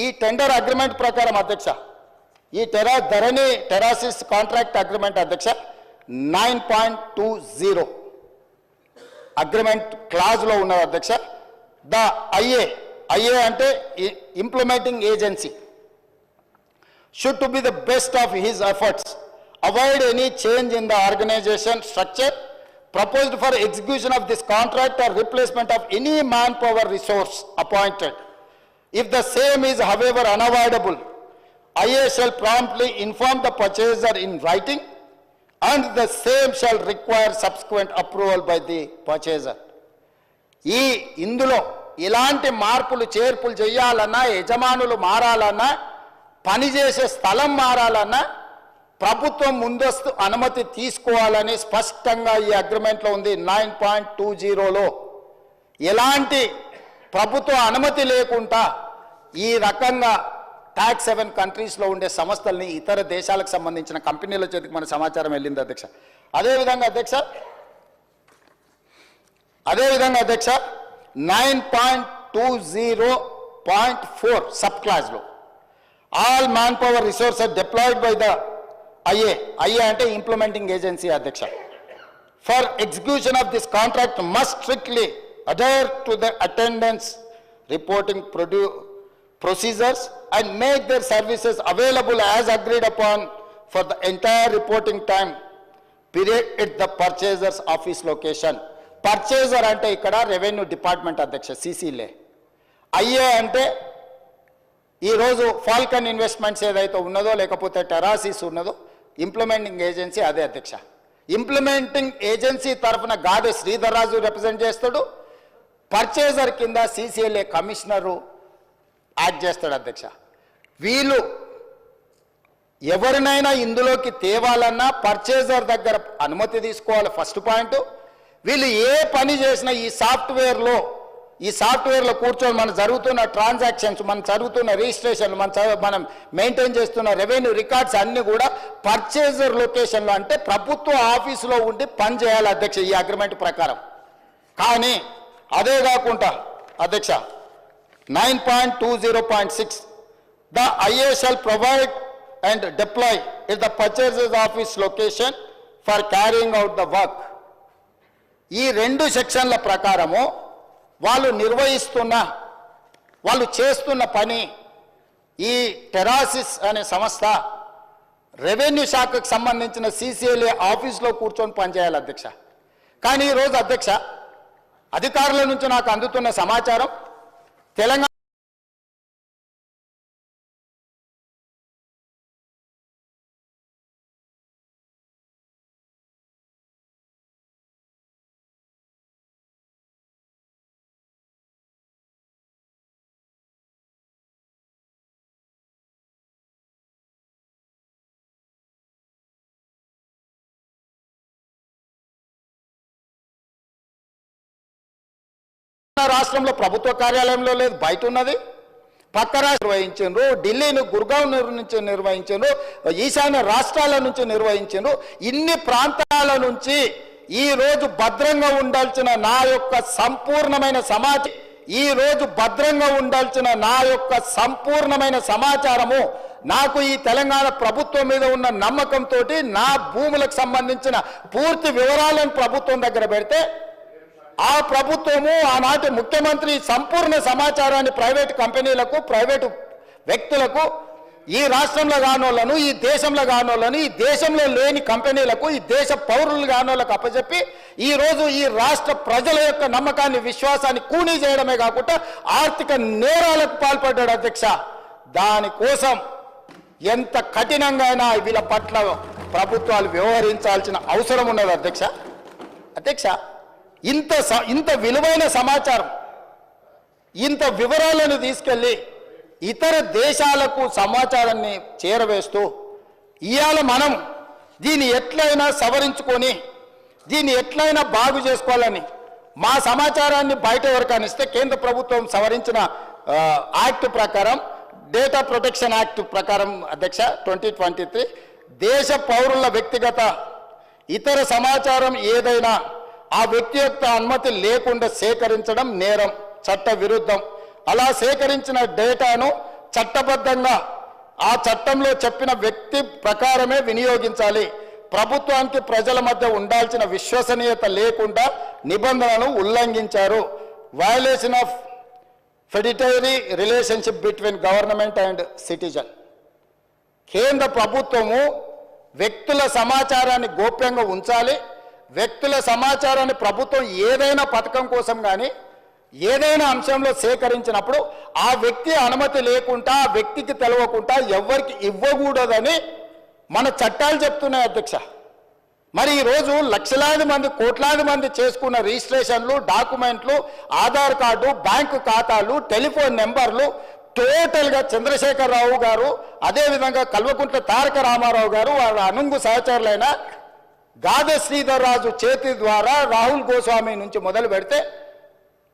ఈ టెండర్ అగ్రిమెంట్ ప్రకారం అధ్యక్ష, ఈ టెరాసిస్ కాంట్రాక్ట్ అగ్రిమెంట్ అధ్యక్ష 9.20 అగ్రిమెంట్ క్లాజ్లో ఉన్నది అధ్యక్ష. ద ఐఏ అంటే implementing agency should to be the best of his efforts, avoid any change in the organization structure proposed for execution of this contract or replacement of any manpower resource appointed. If the same is however unavoidable, IA shall promptly inform the purchaser in writing and the same shall require subsequent approval by the purchaser. ఇందులో ఇలాంటి మార్పులు చేర్పులు చేయాలన్నా, యజమానులు మారాలన్నా, పనిచేసే స్థలం మారాలన్నా ప్రభుత్వం ముందస్తు అనుమతి తీసుకోవాలని స్పష్టంగా ఈ అగ్రిమెంట్లో ఉంది. 9.20లో ఎలాంటి ప్రభుత్వ అనుమతి లేకుండా ఈ రకంగా టాక్స్ 7 కంట్రీస్లో ఉండే సంస్థల్ని ఇతర దేశాలకు సంబంధించిన కంపెనీల చేతికి మన సమాచారం వెళ్ళింది అధ్యక్ష. అదేవిధంగా అధ్యక్ష 9.20.4 సబ్ క్లాజ్లో all manpower resources deployed by the IA అంటే ఇంప్లిమెంటింగ్ ఏజెన్సీ అధ్యక్ష, for execution of this contract must strictly adhere to the attendance reporting procedures and make their services available as agreed upon for the entire reporting time period at the purchaser's office location. Purchaser ante ikkada revenue department adhyaksha CCLA. IA ante ఈ రోజు Falcon investments ఏదైతే ఉన్నదో లేకపోతే టెరాసిస్ ఉన్నదో implementing agency అదే అధ్యక్ష. Implementing agency తరఫున గాదె శ్రీధర్ రాజు represent చేస్తాడు, పర్చేజర్ కింద CCLA కమిషనరు యాక్ట్ చేస్తాడు అధ్యక్ష. వీళ్ళు ఎవరినైనా ఇందులోకి తేవాలన్నా పర్చేజర్ దగ్గర అనుమతి తీసుకోవాలి ఫస్ట్ పాయింట్. వీళ్ళు ఏ పని చేసినా ఈ సాఫ్ట్వేర్లో కూర్చొని మనం జరుగుతున్న ట్రాన్సాక్షన్స్, మనం జరుగుతున్న రిజిస్ట్రేషన్లు, మనం మెయింటైన్ చేస్తున్న రెవెన్యూ రికార్డ్స్ అన్నీ కూడా పర్చేజర్ లొకేషన్లో అంటే ప్రభుత్వ ఆఫీసులో ఉండి పని చేయాలి అధ్యక్ష ఈ అగ్రిమెంట్ ప్రకారం. కానీ అదే కాకుండా అధ్యక్ష 9.20.6 the IA shall provide and deploy at the purchaser's office location for carrying out the work. ఈ రెండు సెక్షన్ల ప్రకారము వాళ్ళు చేస్తున్న పని ఈ టెరాసిస్ అనే సంస్థ రెవెన్యూ శాఖకు సంబంధించిన CCLA ఆఫీస్లో కూర్చొని పనిచేయాలి అధ్యక్ష. కానీ ఈరోజు అధ్యక్ష అధికారుల నుంచి నాకు అందుతున్న సమాచారం తెలంగాణ రాష్ట్రంలో ప్రభుత్వ కార్యాలయంలో లేదు, బయట ఉన్నది. పక్క రాష్ట్రం నిర్వహించారు, ఢిల్లీని గుర్గావ్ నుంచి నిర్వహించారు, ఈశాన్య రాష్ట్రాల నుంచి నిర్వహించారు. ఇన్ని ప్రాంతాల నుంచి ఈ రోజు భద్రంగా ఉండాల్సిన నా యొక్క సంపూర్ణమైన సమాచారము నాకు ఈ తెలంగాణ ప్రభుత్వం మీద ఉన్న నమ్మకంతో నా భూములకు సంబంధించిన పూర్తి వివరాలను ప్రభుత్వం దగ్గర పెడితే ఆ ప్రభుత్వము ఆనాటి ముఖ్యమంత్రి సంపూర్ణ సమాచారాన్ని ప్రైవేటు కంపెనీలకు, ప్రైవేటు వ్యక్తులకు, ఈ రాష్ట్రంలో కానోళ్లను, ఈ దేశంలో కానోళ్లను, ఈ దేశంలో లేని కంపెనీలకు, ఈ దేశ పౌరులు కానోళ్లకు అప్పచెప్పి ఈరోజు ఈ రాష్ట్ర ప్రజల యొక్క నమ్మకాన్ని, విశ్వాసాన్ని కూనీ చేయడమే కాకుండా ఆర్థిక నేరాలకు పాల్పడ్డాడు అధ్యక్ష. దానికోసం ఎంత కఠినంగా వీళ్ళ పట్ల ప్రభుత్వాలు వ్యవహరించాల్సిన అవసరం ఉన్నది అధ్యక్ష. ఇంత విలువైన సమాచారం, ఇంత వివరాలను తీసుకెళ్ళి ఇతర దేశాలకు సమాచారాన్ని చేరవేస్తూ ఇవాళ మనం దీన్ని ఎట్లయినా సవరించుకొని దీన్ని ఎట్లయినా బాగు చేసుకోవాలని మా సమాచారాన్ని బయట ఎవరికైనా ఇస్తే కేంద్ర ప్రభుత్వం సవరించిన యాక్ట్ ప్రకారం, డేటా ప్రొటెక్షన్ యాక్ట్ ప్రకారం అధ్యక్ష 2023 దేశ పౌరుల వ్యక్తిగత ఇతర సమాచారం ఏదైనా ఆ వ్యక్తి యొక్క అనుమతి లేకుండా సేకరించడం నేరం, చట్ట విరుద్ధం. అలా సేకరించిన డేటాను చట్టబద్ధంగా ఆ చట్టంలో చెప్పిన వ్యక్తి ప్రకారమే వినియోగించాలి. ప్రభుత్వానికి ప్రజల మధ్య ఉండాల్సిన విశ్వసనీయత లేకుండా నిబంధనలను ఉల్లంఘించారు. Violation of fiduciary relationship between government and citizen. కేంద్ర ప్రభుత్వము వ్యక్తుల సమాచారాన్ని గోప్యంగా ఉంచాలి. వ్యక్తుల సమాచారాన్ని ప్రభుత్వం ఏదైనా పథకం కోసం కానీ ఏదైనా అంశంలో సేకరించినప్పుడు ఆ వ్యక్తి అనుమతి లేకుండా, ఆ వ్యక్తికి తెలవకుండా ఎవరికి ఇవ్వకూడదని మన చట్టాలు చెప్తున్నాయి అధ్యక్ష. మరి ఈరోజు లక్షలాది మంది, కోట్లాది మంది చేసుకున్న రిజిస్ట్రేషన్లు, డాక్యుమెంట్లు, ఆధార్ కార్డు, బ్యాంకు ఖాతాలు, టెలిఫోన్ నెంబర్లు టోటల్గా చంద్రశేఖరరావు గారు, అదేవిధంగా కల్వకుంట్ల తారక రామారావు గారు, వాళ్ళ అనుంగు సహచరులైన గాదె శ్రీధర్ రాజు చేతి ద్వారా రాహుల్ గోస్వామి నుంచి మొదలు పెడితే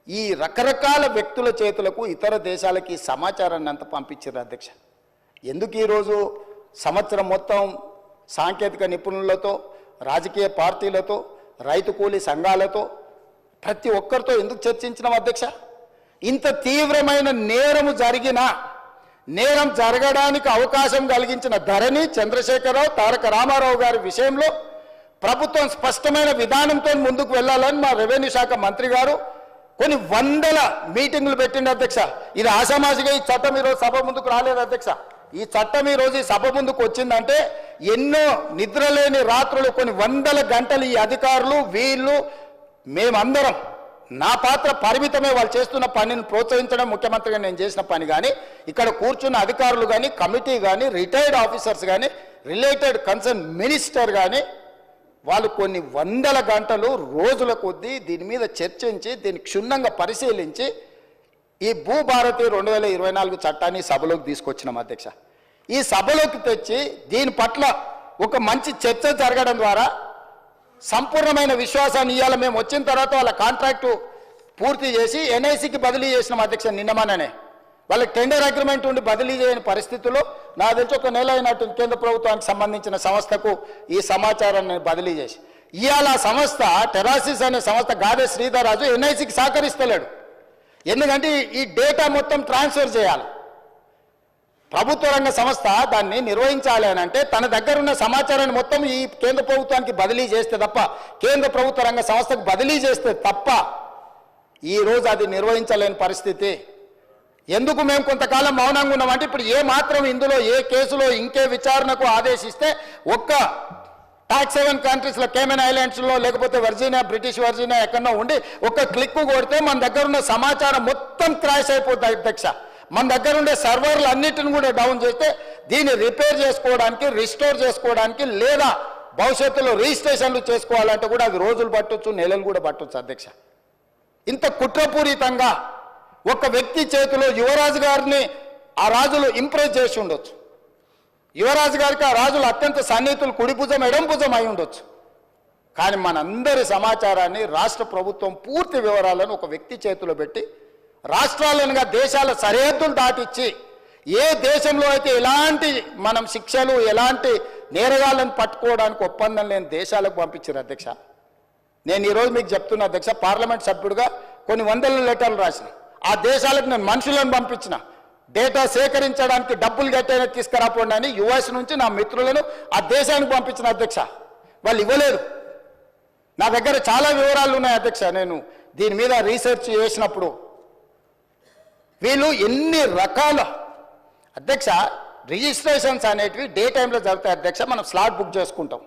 ఈ రకరకాల వ్యక్తుల చేతులకు ఇతర దేశాలకి సమాచారాన్ని అంతా పంపించారు అధ్యక్ష. ఎందుకు ఈరోజు సంవత్సరం మొత్తం సాంకేతిక నిపుణులతో, రాజకీయ పార్టీలతో, రైతు కూలీ సంఘాలతో, ప్రతి ఒక్కరితో ఎందుకు చర్చించినాం అధ్యక్ష? ఇంత తీవ్రమైన నేరం జరగడానికి అవకాశం కలిగించిన ధరణి, చంద్రశేఖరరావు, తారక రామారావు గారి విషయంలో ప్రభుత్వం స్పష్టమైన విధానంతో ముందుకు వెళ్ళాలని మా రెవెన్యూ శాఖ మంత్రి గారు, కొన్ని వందల మీటింగులు పెట్టిండు అధ్యక్ష. ఇది ఆషామాషిగా ఈ చట్టం ఈరోజు సభ ముందుకు రాలేదు అధ్యక్ష. ఈ చట్టం ఈరోజు ఈ సభ ముందుకు వచ్చిందంటే ఎన్నో నిద్రలేని రాత్రులు, కొన్ని వందల గంటలు ఈ అధికారులు వీళ్ళు మేమందరం, నా పాత్ర పరిమితమే, వాళ్ళు చేస్తున్న పనిని ప్రోత్సహించడం ముఖ్యమంత్రిగా నేను చేసిన పని. కానీ ఇక్కడ కూర్చున్న అధికారులు కానీ, కమిటీ కానీ, రిటైర్డ్ ఆఫీసర్స్ కానీ, రిలేటెడ్ కన్సర్న్ మినిస్టర్ కానీ, వాళ్ళు కొన్ని వందల గంటలు రోజుల కొద్దీ దీని మీద చర్చించి దీన్ని క్షుణ్ణంగా పరిశీలించి ఈ భూభారతి 2024 చట్టాన్ని సభలోకి తీసుకొచ్చినాం అధ్యక్ష. ఈ సభలోకి తెచ్చి దీని పట్ల ఒక మంచి చర్చ జరగడం ద్వారా సంపూర్ణమైన విశ్వాసాన్ని ఇవ్వాలి. మేము వచ్చిన తర్వాత వాళ్ళ కాంట్రాక్టు పూర్తి చేసి ఎన్ఐసికి బదిలీ చేసినాం అధ్యక్ష. నిన్నమననే వాళ్ళకి టెండర్ అగ్రిమెంట్ ఉండి బదిలీ చేయని పరిస్థితుల్లో నాకు తెలిసి ఒక నెల అయినట్టు కేంద్ర ప్రభుత్వానికి సంబంధించిన సంస్థకు ఈ సమాచారాన్ని బదిలీ చేసి ఇవాళ సంస్థ టెరాసిస్ అనే సంస్థ గాదే శ్రీధర్ రాజు ఎన్ఐసికి సహకరిస్తలేడు. ఎందుకంటే ఈ డేటా మొత్తం ట్రాన్స్ఫర్ చేయాలి. ప్రభుత్వ రంగ సంస్థ దాన్ని నిర్వహించాలి అని అంటే తన దగ్గర ఉన్న సమాచారాన్ని మొత్తం ఈ కేంద్ర ప్రభుత్వానికి బదిలీ చేస్తే తప్ప, కేంద్ర ప్రభుత్వ రంగ సంస్థకు బదిలీ చేస్తే తప్ప ఈరోజు అది నిర్వహించలేని పరిస్థితి. ఎందుకు మేము కొంతకాలం మౌనంగా ఉన్నామంటే ఇప్పుడు ఏ మాత్రం ఇందులో ఏ కేసులో ఇంకే విచారణకు ఆదేశిస్తే ఒక్క టాక్స్ హెవెన్ కంట్రీస్లో, కేమెన్ ఐలాండ్స్లో, లేకపోతే వర్జీనియా, బ్రిటిష్ వర్జీనియా ఎక్కడో ఉండి ఒక్క క్లిక్ కొడితే మన దగ్గర ఉన్న సమాచారం మొత్తం క్రాష్ అయిపోతుంది అధ్యక్ష. మన దగ్గర ఉండే సర్వర్లు అన్నిటిని కూడా డౌన్ చేస్తే దీన్ని రిపేర్ చేసుకోవడానికి, రిస్టోర్ చేసుకోవడానికి, లేదా భవిష్యత్తులో రిజిస్ట్రేషన్లు చేసుకోవాలంటే కూడా అది రోజులు పట్టొచ్చు, నెలలు కూడా పట్టొచ్చు అధ్యక్ష. ఇంత కుట్రపూరితంగా ఒక వ్యక్తి చేతిలో యువరాజు గారిని ఆ రాజులు ఇంప్రెస్ చేసి ఉండొచ్చు. యువరాజు గారికి ఆ రాజులు అత్యంత సన్నిహితులు, కుడి భుజం ఎడం భుజం అయి ఉండొచ్చు. కానీ మనందరి సమాచారాన్ని రాష్ట్ర ప్రభుత్వం పూర్తి వివరాలను ఒక వ్యక్తి చేతిలో పెట్టి రాష్ట్రాలనుగా దేశాల సరిహద్దులు దాటిచ్చి ఏ దేశంలో అయితే ఎలాంటి మనం శిక్షలు, ఎలాంటి నేరగాళ్ళను పట్టుకోవడానికి ఒప్పందం లేని దేశాలకు పంపించారు అధ్యక్ష. నేను ఈరోజు మీకు చెప్తున్నా అధ్యక్ష, పార్లమెంట్ సభ్యుడిగా కొన్ని వందల లెటర్లు రాసిన ఆ దేశాలకు నేను మనుషులను పంపించిన, డేటా సేకరించడానికి డబ్బులు కట్టేనే తీసుకురాపోండి అని యుఎస్ నుంచి నా మిత్రులను ఆ దేశానికి పంపించిన అధ్యక్ష. వాళ్ళు ఇవ్వలేదు. నా దగ్గర చాలా వివరాలు ఉన్నాయి అధ్యక్ష. నేను దీని మీద రీసెర్చ్ చేసినప్పుడు వీళ్ళు ఎన్ని రకాల అధ్యక్ష రిజిస్ట్రేషన్స్ అనేటివి డే టైంలో జరుగుతాయి అధ్యక్ష. మనం స్లాట్ బుక్ చేసుకుంటాం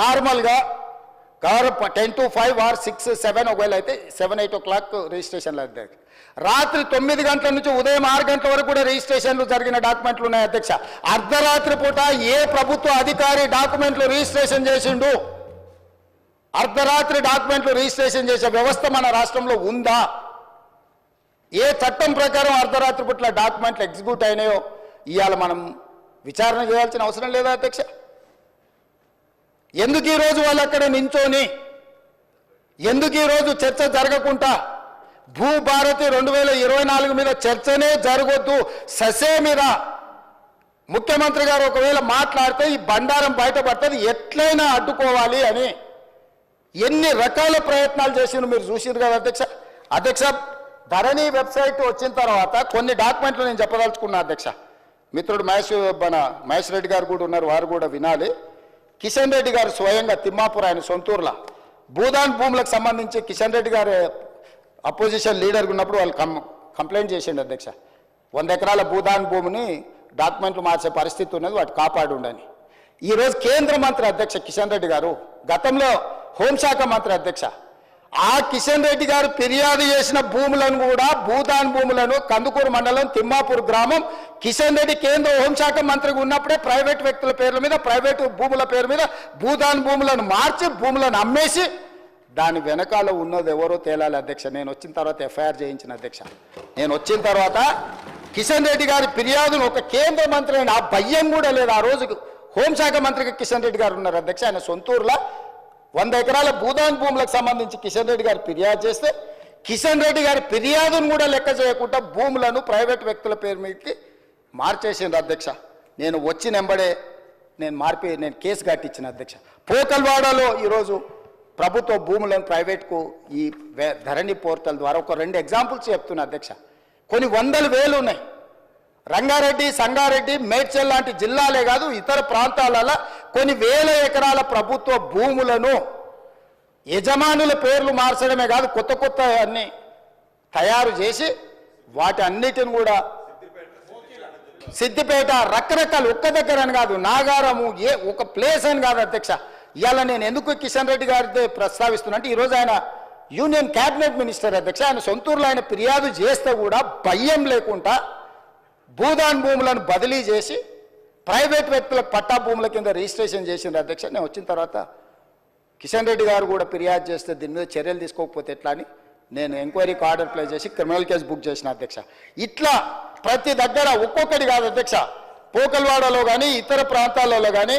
నార్మల్గా 10 to 5 or 6, 7 ఒకవేళ అయితే 7, 8 o'clock రిజిస్ట్రేషన్లు అధ్యక్ష. రాత్రి 9 గంటల నుంచి ఉదయం 6 గంటల వరకు కూడా రిజిస్ట్రేషన్లు జరిగిన డాక్యుమెంట్లు ఉన్నాయి అధ్యక్ష. అర్ధరాత్రి పూట ఏ ప్రభుత్వ అధికారి డాక్యుమెంట్లు రిజిస్ట్రేషన్ చేసిండు? అర్ధరాత్రి డాక్యుమెంట్లు రిజిస్ట్రేషన్ చేసే వ్యవస్థ మన రాష్ట్రంలో ఉందా? ఏ చట్టం ప్రకారం అర్ధరాత్రి పూట్ల డాక్యుమెంట్లు ఎగ్జిక్యూట్ అయినాయో ఇవాళ మనం విచారణ చేయాల్సిన అవసరం లేదా అధ్యక్ష? ఎందుకు ఈరోజు వాళ్ళు అక్కడ నించోని, ఎందుకు ఈరోజు చర్చ జరగకుండా భూభారతి 2024 మీద చర్చనే జరగొద్దు, ససే మీద ముఖ్యమంత్రి గారు ఒకవేళ మాట్లాడితే ఈ బండారం బయటపడుతుంది, ఎట్లయినా అడ్డుకోవాలి అని ఎన్ని రకాల ప్రయత్నాలు చేసినా మీరు చూసిరు కదా అధ్యక్ష. అధ్యక్ష, ధరణి వెబ్సైట్ వచ్చిన తర్వాత కొన్ని డాక్యుమెంట్లు నేను చెప్పదలుచుకున్నా అధ్యక్ష. మిత్రుడు మహేష్ రెడ్డి గారు కూడా ఉన్నారు, వారు కూడా వినాలి. కిషన్ రెడ్డి గారు స్వయంగా తిమ్మాపూర్ ఆయన సొంతూరులో భూదాన్ భూములకు సంబంధించి కిషన్ రెడ్డి గారు అపోజిషన్ లీడర్గా ఉన్నప్పుడు వాళ్ళు కంప్లైంట్ చేసిండు అధ్యక్ష. 100 ఎకరాల భూదాన్ భూమిని డాక్యుమెంట్లు మార్చే పరిస్థితి ఉన్నది, వాటి కాపాడు ఉండని. ఈరోజు కేంద్ర మంత్రి అధ్యక్ష కిషన్ రెడ్డి గారు, గతంలో హోంశాఖ మంత్రి అధ్యక్ష, ఆ కిషన్ రెడ్డి గారు ఫిర్యాదు చేసిన భూములను కూడా, భూదాన్ భూములను, కందుకూరు మండలం తిమ్మాపూర్ గ్రామం, కిషన్ రెడ్డి కేంద్ర హోంశాఖ మంత్రిగా ఉన్నప్పుడే ప్రైవేట్ వ్యక్తుల పేర్ల మీద, ప్రైవేటు భూముల పేరు మీద భూదాన్ భూములను మార్చి భూములను అమ్మేసి దాని వెనకాల ఉన్నది ఎవరో తేలాలి అధ్యక్ష. నేను వచ్చిన తర్వాత ఎఫ్ఐఆర్ చేయించిన అధ్యక్ష. నేను వచ్చిన తర్వాత కిషన్ రెడ్డి గారి ఫిర్యాదును ఒక కేంద్ర మంత్రి అయిన ఆ భయం కూడా లేదు. ఆ రోజు హోంశాఖ మంత్రిగా కిషన్ రెడ్డి గారు ఉన్నారు అధ్యక్ష. ఆయన సొంతూరులో 100 ఎకరాల భూదాన్ భూములకు సంబంధించి కిషన్ రెడ్డి గారు ఫిర్యాదు చేస్తే కిషన్ రెడ్డి గారి ఫిర్యాదును కూడా లెక్క చేయకుండా భూములను ప్రైవేట్ వ్యక్తుల పేరు మీదకి మార్చేసిండ్రు అధ్యక్ష. నేను వచ్చిన వెంబడే నేను కేసు కట్టించిన అధ్యక్ష. పోకల్వాడలో ఈరోజు ప్రభుత్వ భూములను ప్రైవేట్కు ఈ ధరణి పోర్టల్ ద్వారా ఒక 2 ఎగ్జాంపుల్స్ చెప్తున్నా అధ్యక్ష. కొన్ని వందల వేలు ఉన్నాయి. రంగారెడ్డి, సంగారెడ్డి, మేడ్చల్ లాంటి జిల్లాలే కాదు ఇతర ప్రాంతాలలో కొన్ని వేల ఎకరాల ప్రభుత్వ భూములను యజమానుల పేర్లు మార్చడమే కాదు, కొత్త కొత్త అన్ని తయారు చేసి వాటి అన్నిటిని కూడా సిద్దిపేట రకరకాలు ఒక్క దగ్గర అని కాదు, నాగారము ఒక ప్లేస్ అని కాదు అధ్యక్ష. ఇవాళ నేను ఎందుకు కిషన్ రెడ్డి గారితో ప్రస్తావిస్తున్నా అంటే ఈరోజు ఆయన యూనియన్ క్యాబినెట్ మినిస్టర్ అధ్యక్ష. ఆయన సొంతూరులో ఆయన ఫిర్యాదు చేస్తే కూడా భయం లేకుండా భూదాన్ భూములను బదిలీ చేసి ప్రైవేట్ వ్యక్తులకు పట్టా భూముల కింద రిజిస్ట్రేషన్ చేసింది అధ్యక్ష. నేను వచ్చిన తర్వాత కిషన్ రెడ్డి గారు కూడా ఫిర్యాదు చేస్తే దీని మీద చర్యలు తీసుకోకపోతే ఎట్లా అని నేను ఎంక్వైరీకి ఆర్డర్ ప్లేస్ చేసి క్రిమినల్ కేసు బుక్ చేసిన అధ్యక్ష. ఇట్లా ప్రతి దగ్గర ఒక్కొక్కటి కాదు అధ్యక్ష, పోకల్వాడలో కానీ ఇతర ప్రాంతాలలో కానీ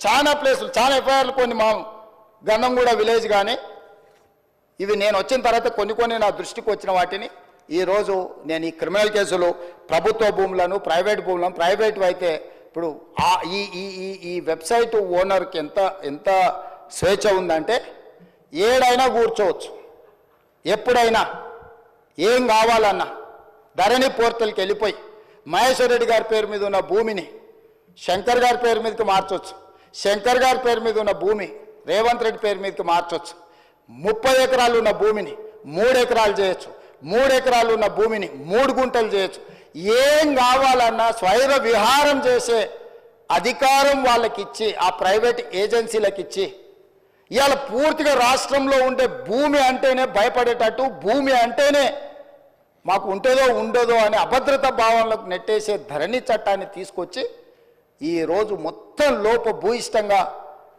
చాలా ప్లేసులు, చాలా ఎఫ్ఐఆర్లు, కొన్ని మా గంధంగూడ విలేజ్ కానీ ఇవి నేను వచ్చిన తర్వాత కొన్ని నా దృష్టికి వచ్చిన వాటిని ఈరోజు నేను ఈ క్రిమినల్ కేసులు ప్రభుత్వ భూములను ప్రైవేట్ భూములను, ప్రైవేట్ అయితే ఇప్పుడు ఈ వెబ్సైట్ ఓనర్కి ఎంత స్వేచ్ఛ ఉందంటే ఏడైనా కూర్చోవచ్చు, ఎప్పుడైనా ఏం కావాలన్నా ధరణి పోర్టల్కి వెళ్ళిపోయి మహేశ్వర్ రెడ్డి గారి పేరు మీద ఉన్న భూమిని శంకర్ గారి పేరు మీదకి మార్చవచ్చు, శంకర్ గారి పేరు మీద ఉన్న భూమి రేవంత్ రెడ్డి పేరు మీదకి మార్చవచ్చు, 30 ఎకరాలు ఉన్న భూమిని 3 ఎకరాలు చేయొచ్చు, 3 ఎకరాలు ఉన్న భూమిని 3 గుంటలు చేయొచ్చు. ఏం కావాలన్నా స్వైర విహారం చేసే అధికారం వాళ్ళకి ఇచ్చి ఆ ప్రైవేట్ ఏజెన్సీలకు ఇచ్చి ఇవాళ పూర్తిగా రాష్ట్రంలో ఉండే భూమి అంటేనే భయపడేటట్టు, భూమి అంటేనే మాకు ఉంటుందో ఉండదో అనే అభద్రతా భావనలకు నెట్టేసే ధరణి చట్టాన్ని తీసుకొచ్చి ఈరోజు మొత్తం లోపభూయిష్టంగా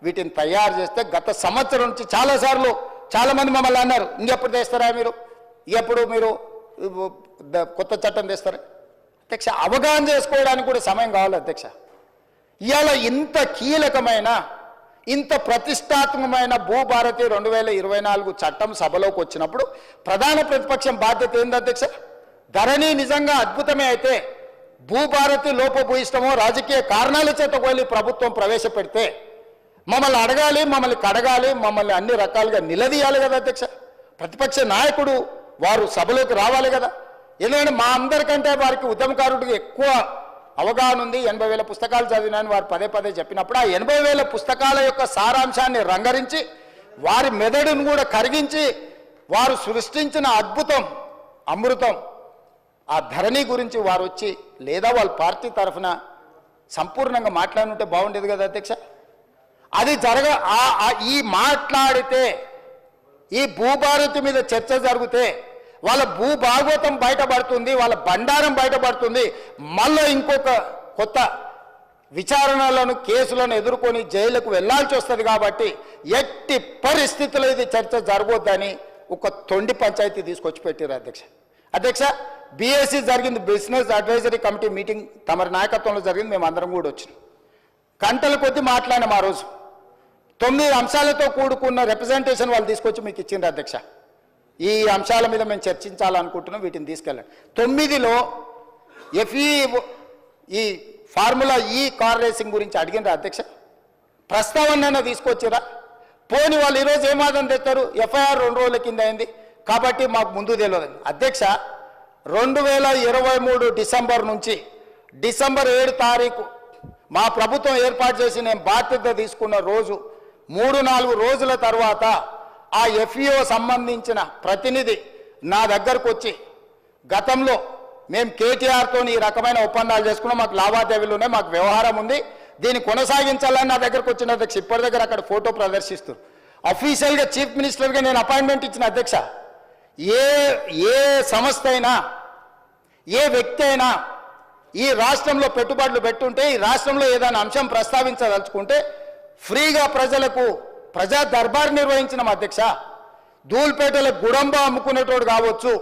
వీటిని తయారు చేస్తే గత సంవత్సరం నుంచి చాలాసార్లు చాలామంది మమ్మల్ని అన్నారు, ఇంకెప్పుడు తెస్తారా మీరు, ఎప్పుడు మీరు కొత్త చట్టం తెస్తారా అధ్యక్ష. అవగాహన చేసుకోవడానికి కూడా సమయం కావాలి అధ్యక్ష. ఇవాళ ఇంత కీలకమైన ఇంత ప్రతిష్టాత్మకమైన భూభారతి 2024 చట్టం సభలోకి వచ్చినప్పుడు ప్రధాన ప్రతిపక్షం బాధ్యత ఏంది అధ్యక్ష? ధరణి నిజంగా అద్భుతమే అయితే భూభారతి లోపభూయిష్టమో రాజకీయ కారణాల చేత వెళ్ళి ప్రభుత్వం ప్రవేశపెడితే మమ్మల్ని అడగాలి, మమ్మల్ని కడగాలి, మమ్మల్ని అన్ని రకాలుగా నిలదీయాలి కదా అధ్యక్ష. ప్రతిపక్ష నాయకుడు వారు సభలోకి రావాలి కదా. ఎందుకంటే మా అందరికంటే వారికి ఉద్యమకారుడికి ఎక్కువ అవగాహన ఉంది. 80,000 పుస్తకాలు చదివినాను వారు పదే చెప్పినప్పుడు ఆ 80,000 పుస్తకాల యొక్క సారాంశాన్ని రంగరించి వారి మెదడును కూడా కరిగించి వారు సృష్టించిన అద్భుతం అమృతం ఆ ధరణి గురించి వారు వచ్చి లేదా వాళ్ళ పార్టీ తరఫున సంపూర్ణంగా మాట్లాడుంటే బాగుండేది కదా అధ్యక్ష. అది ఈ మాట్లాడితే ఈ భూభారతి మీద చర్చ జరిగితే వాళ్ళ భూభాగవతం బయటపడుతుంది, వాళ్ళ బండారం బయటపడుతుంది. మళ్ళీ ఇంకొక కొత్త విచారణలను కేసులను ఎదుర్కొని జైలుకు వెళ్లాల్సి వస్తుంది. కాబట్టి ఎట్టి పరిస్థితుల్లో ఇది చర్చ జరగొద్దని ఒక తొండి పంచాయతీ తీసుకొచ్చి పెట్టారు అధ్యక్ష. బీఎస్సీ జరిగింది, బిజినెస్ అడ్వైజరీ కమిటీ మీటింగ్ తమరి నాయకత్వంలో జరిగింది. మేము అందరం కూడా వచ్చినాం, గంటల కొద్దీ మాట్లాడినాం. ఆ రోజు 9 అంశాలతో కూడుకున్న రిప్రజెంటేషన్ వాళ్ళు తీసుకొచ్చి మీకు ఇచ్చిండ్రు అధ్యక్ష. ఈ అంశాల మీద మేము చర్చించాలనుకుంటున్నాం, వీటిని తీసుకెళ్ళండి. 9లో ఈ ఫార్ములా ఈ కార్ రేసింగ్ గురించి అడిగినరా అధ్యక్ష? ప్రస్తావన తీసుకొచ్చిరా? పోని వాళ్ళు ఈరోజు ఏమాదం తెస్తారు, ఎఫ్ఐఆర్ 2 రోజుల కింద అయింది కాబట్టి మాకు ముందు తెలియదు అధ్యక్ష. 2023 డిసెంబర్ నుంచి డిసెంబర్ 7 తారీఖు మా ప్రభుత్వం ఏర్పాటు చేసి నేను బాధ్యత తీసుకున్న రోజు 3-4 రోజుల తర్వాత ఆ ఎఫ్ఈఓ సంబంధించిన ప్రతినిధి నా దగ్గరకు వచ్చి గతంలో మేము కేటీఆర్తో ఈ రకమైన ఒప్పందాలు చేసుకున్నాం, మాకు లావాదేవీలు ఉన్నాయి, మాకు వ్యవహారం ఉంది, దీన్ని కొనసాగించాలని నా దగ్గరకు వచ్చిన అధ్యక్ష. ఇప్పటి దగ్గర అక్కడ ఫోటో ప్రదర్శిస్తూ అఫీషియల్గా చీఫ్ మినిస్టర్గా నేను అపాయింట్మెంట్ ఇచ్చిన అధ్యక్ష. ఏ సంస్థ అయినా ఏ వ్యక్తి అయినా ఈ రాష్ట్రంలో పెట్టుబడులు పెట్టుంటే ఈ రాష్ట్రంలో ఏదైనా అంశం ప్రస్తావించదలుచుకుంటే ఫ్రీగా ప్రజలకు ప్రజా దర్బార్ నిర్వహించిన అధ్యక్ష. ధూల్పేటలో గుడంబ అమ్ముకునేటోడు కావచ్చు,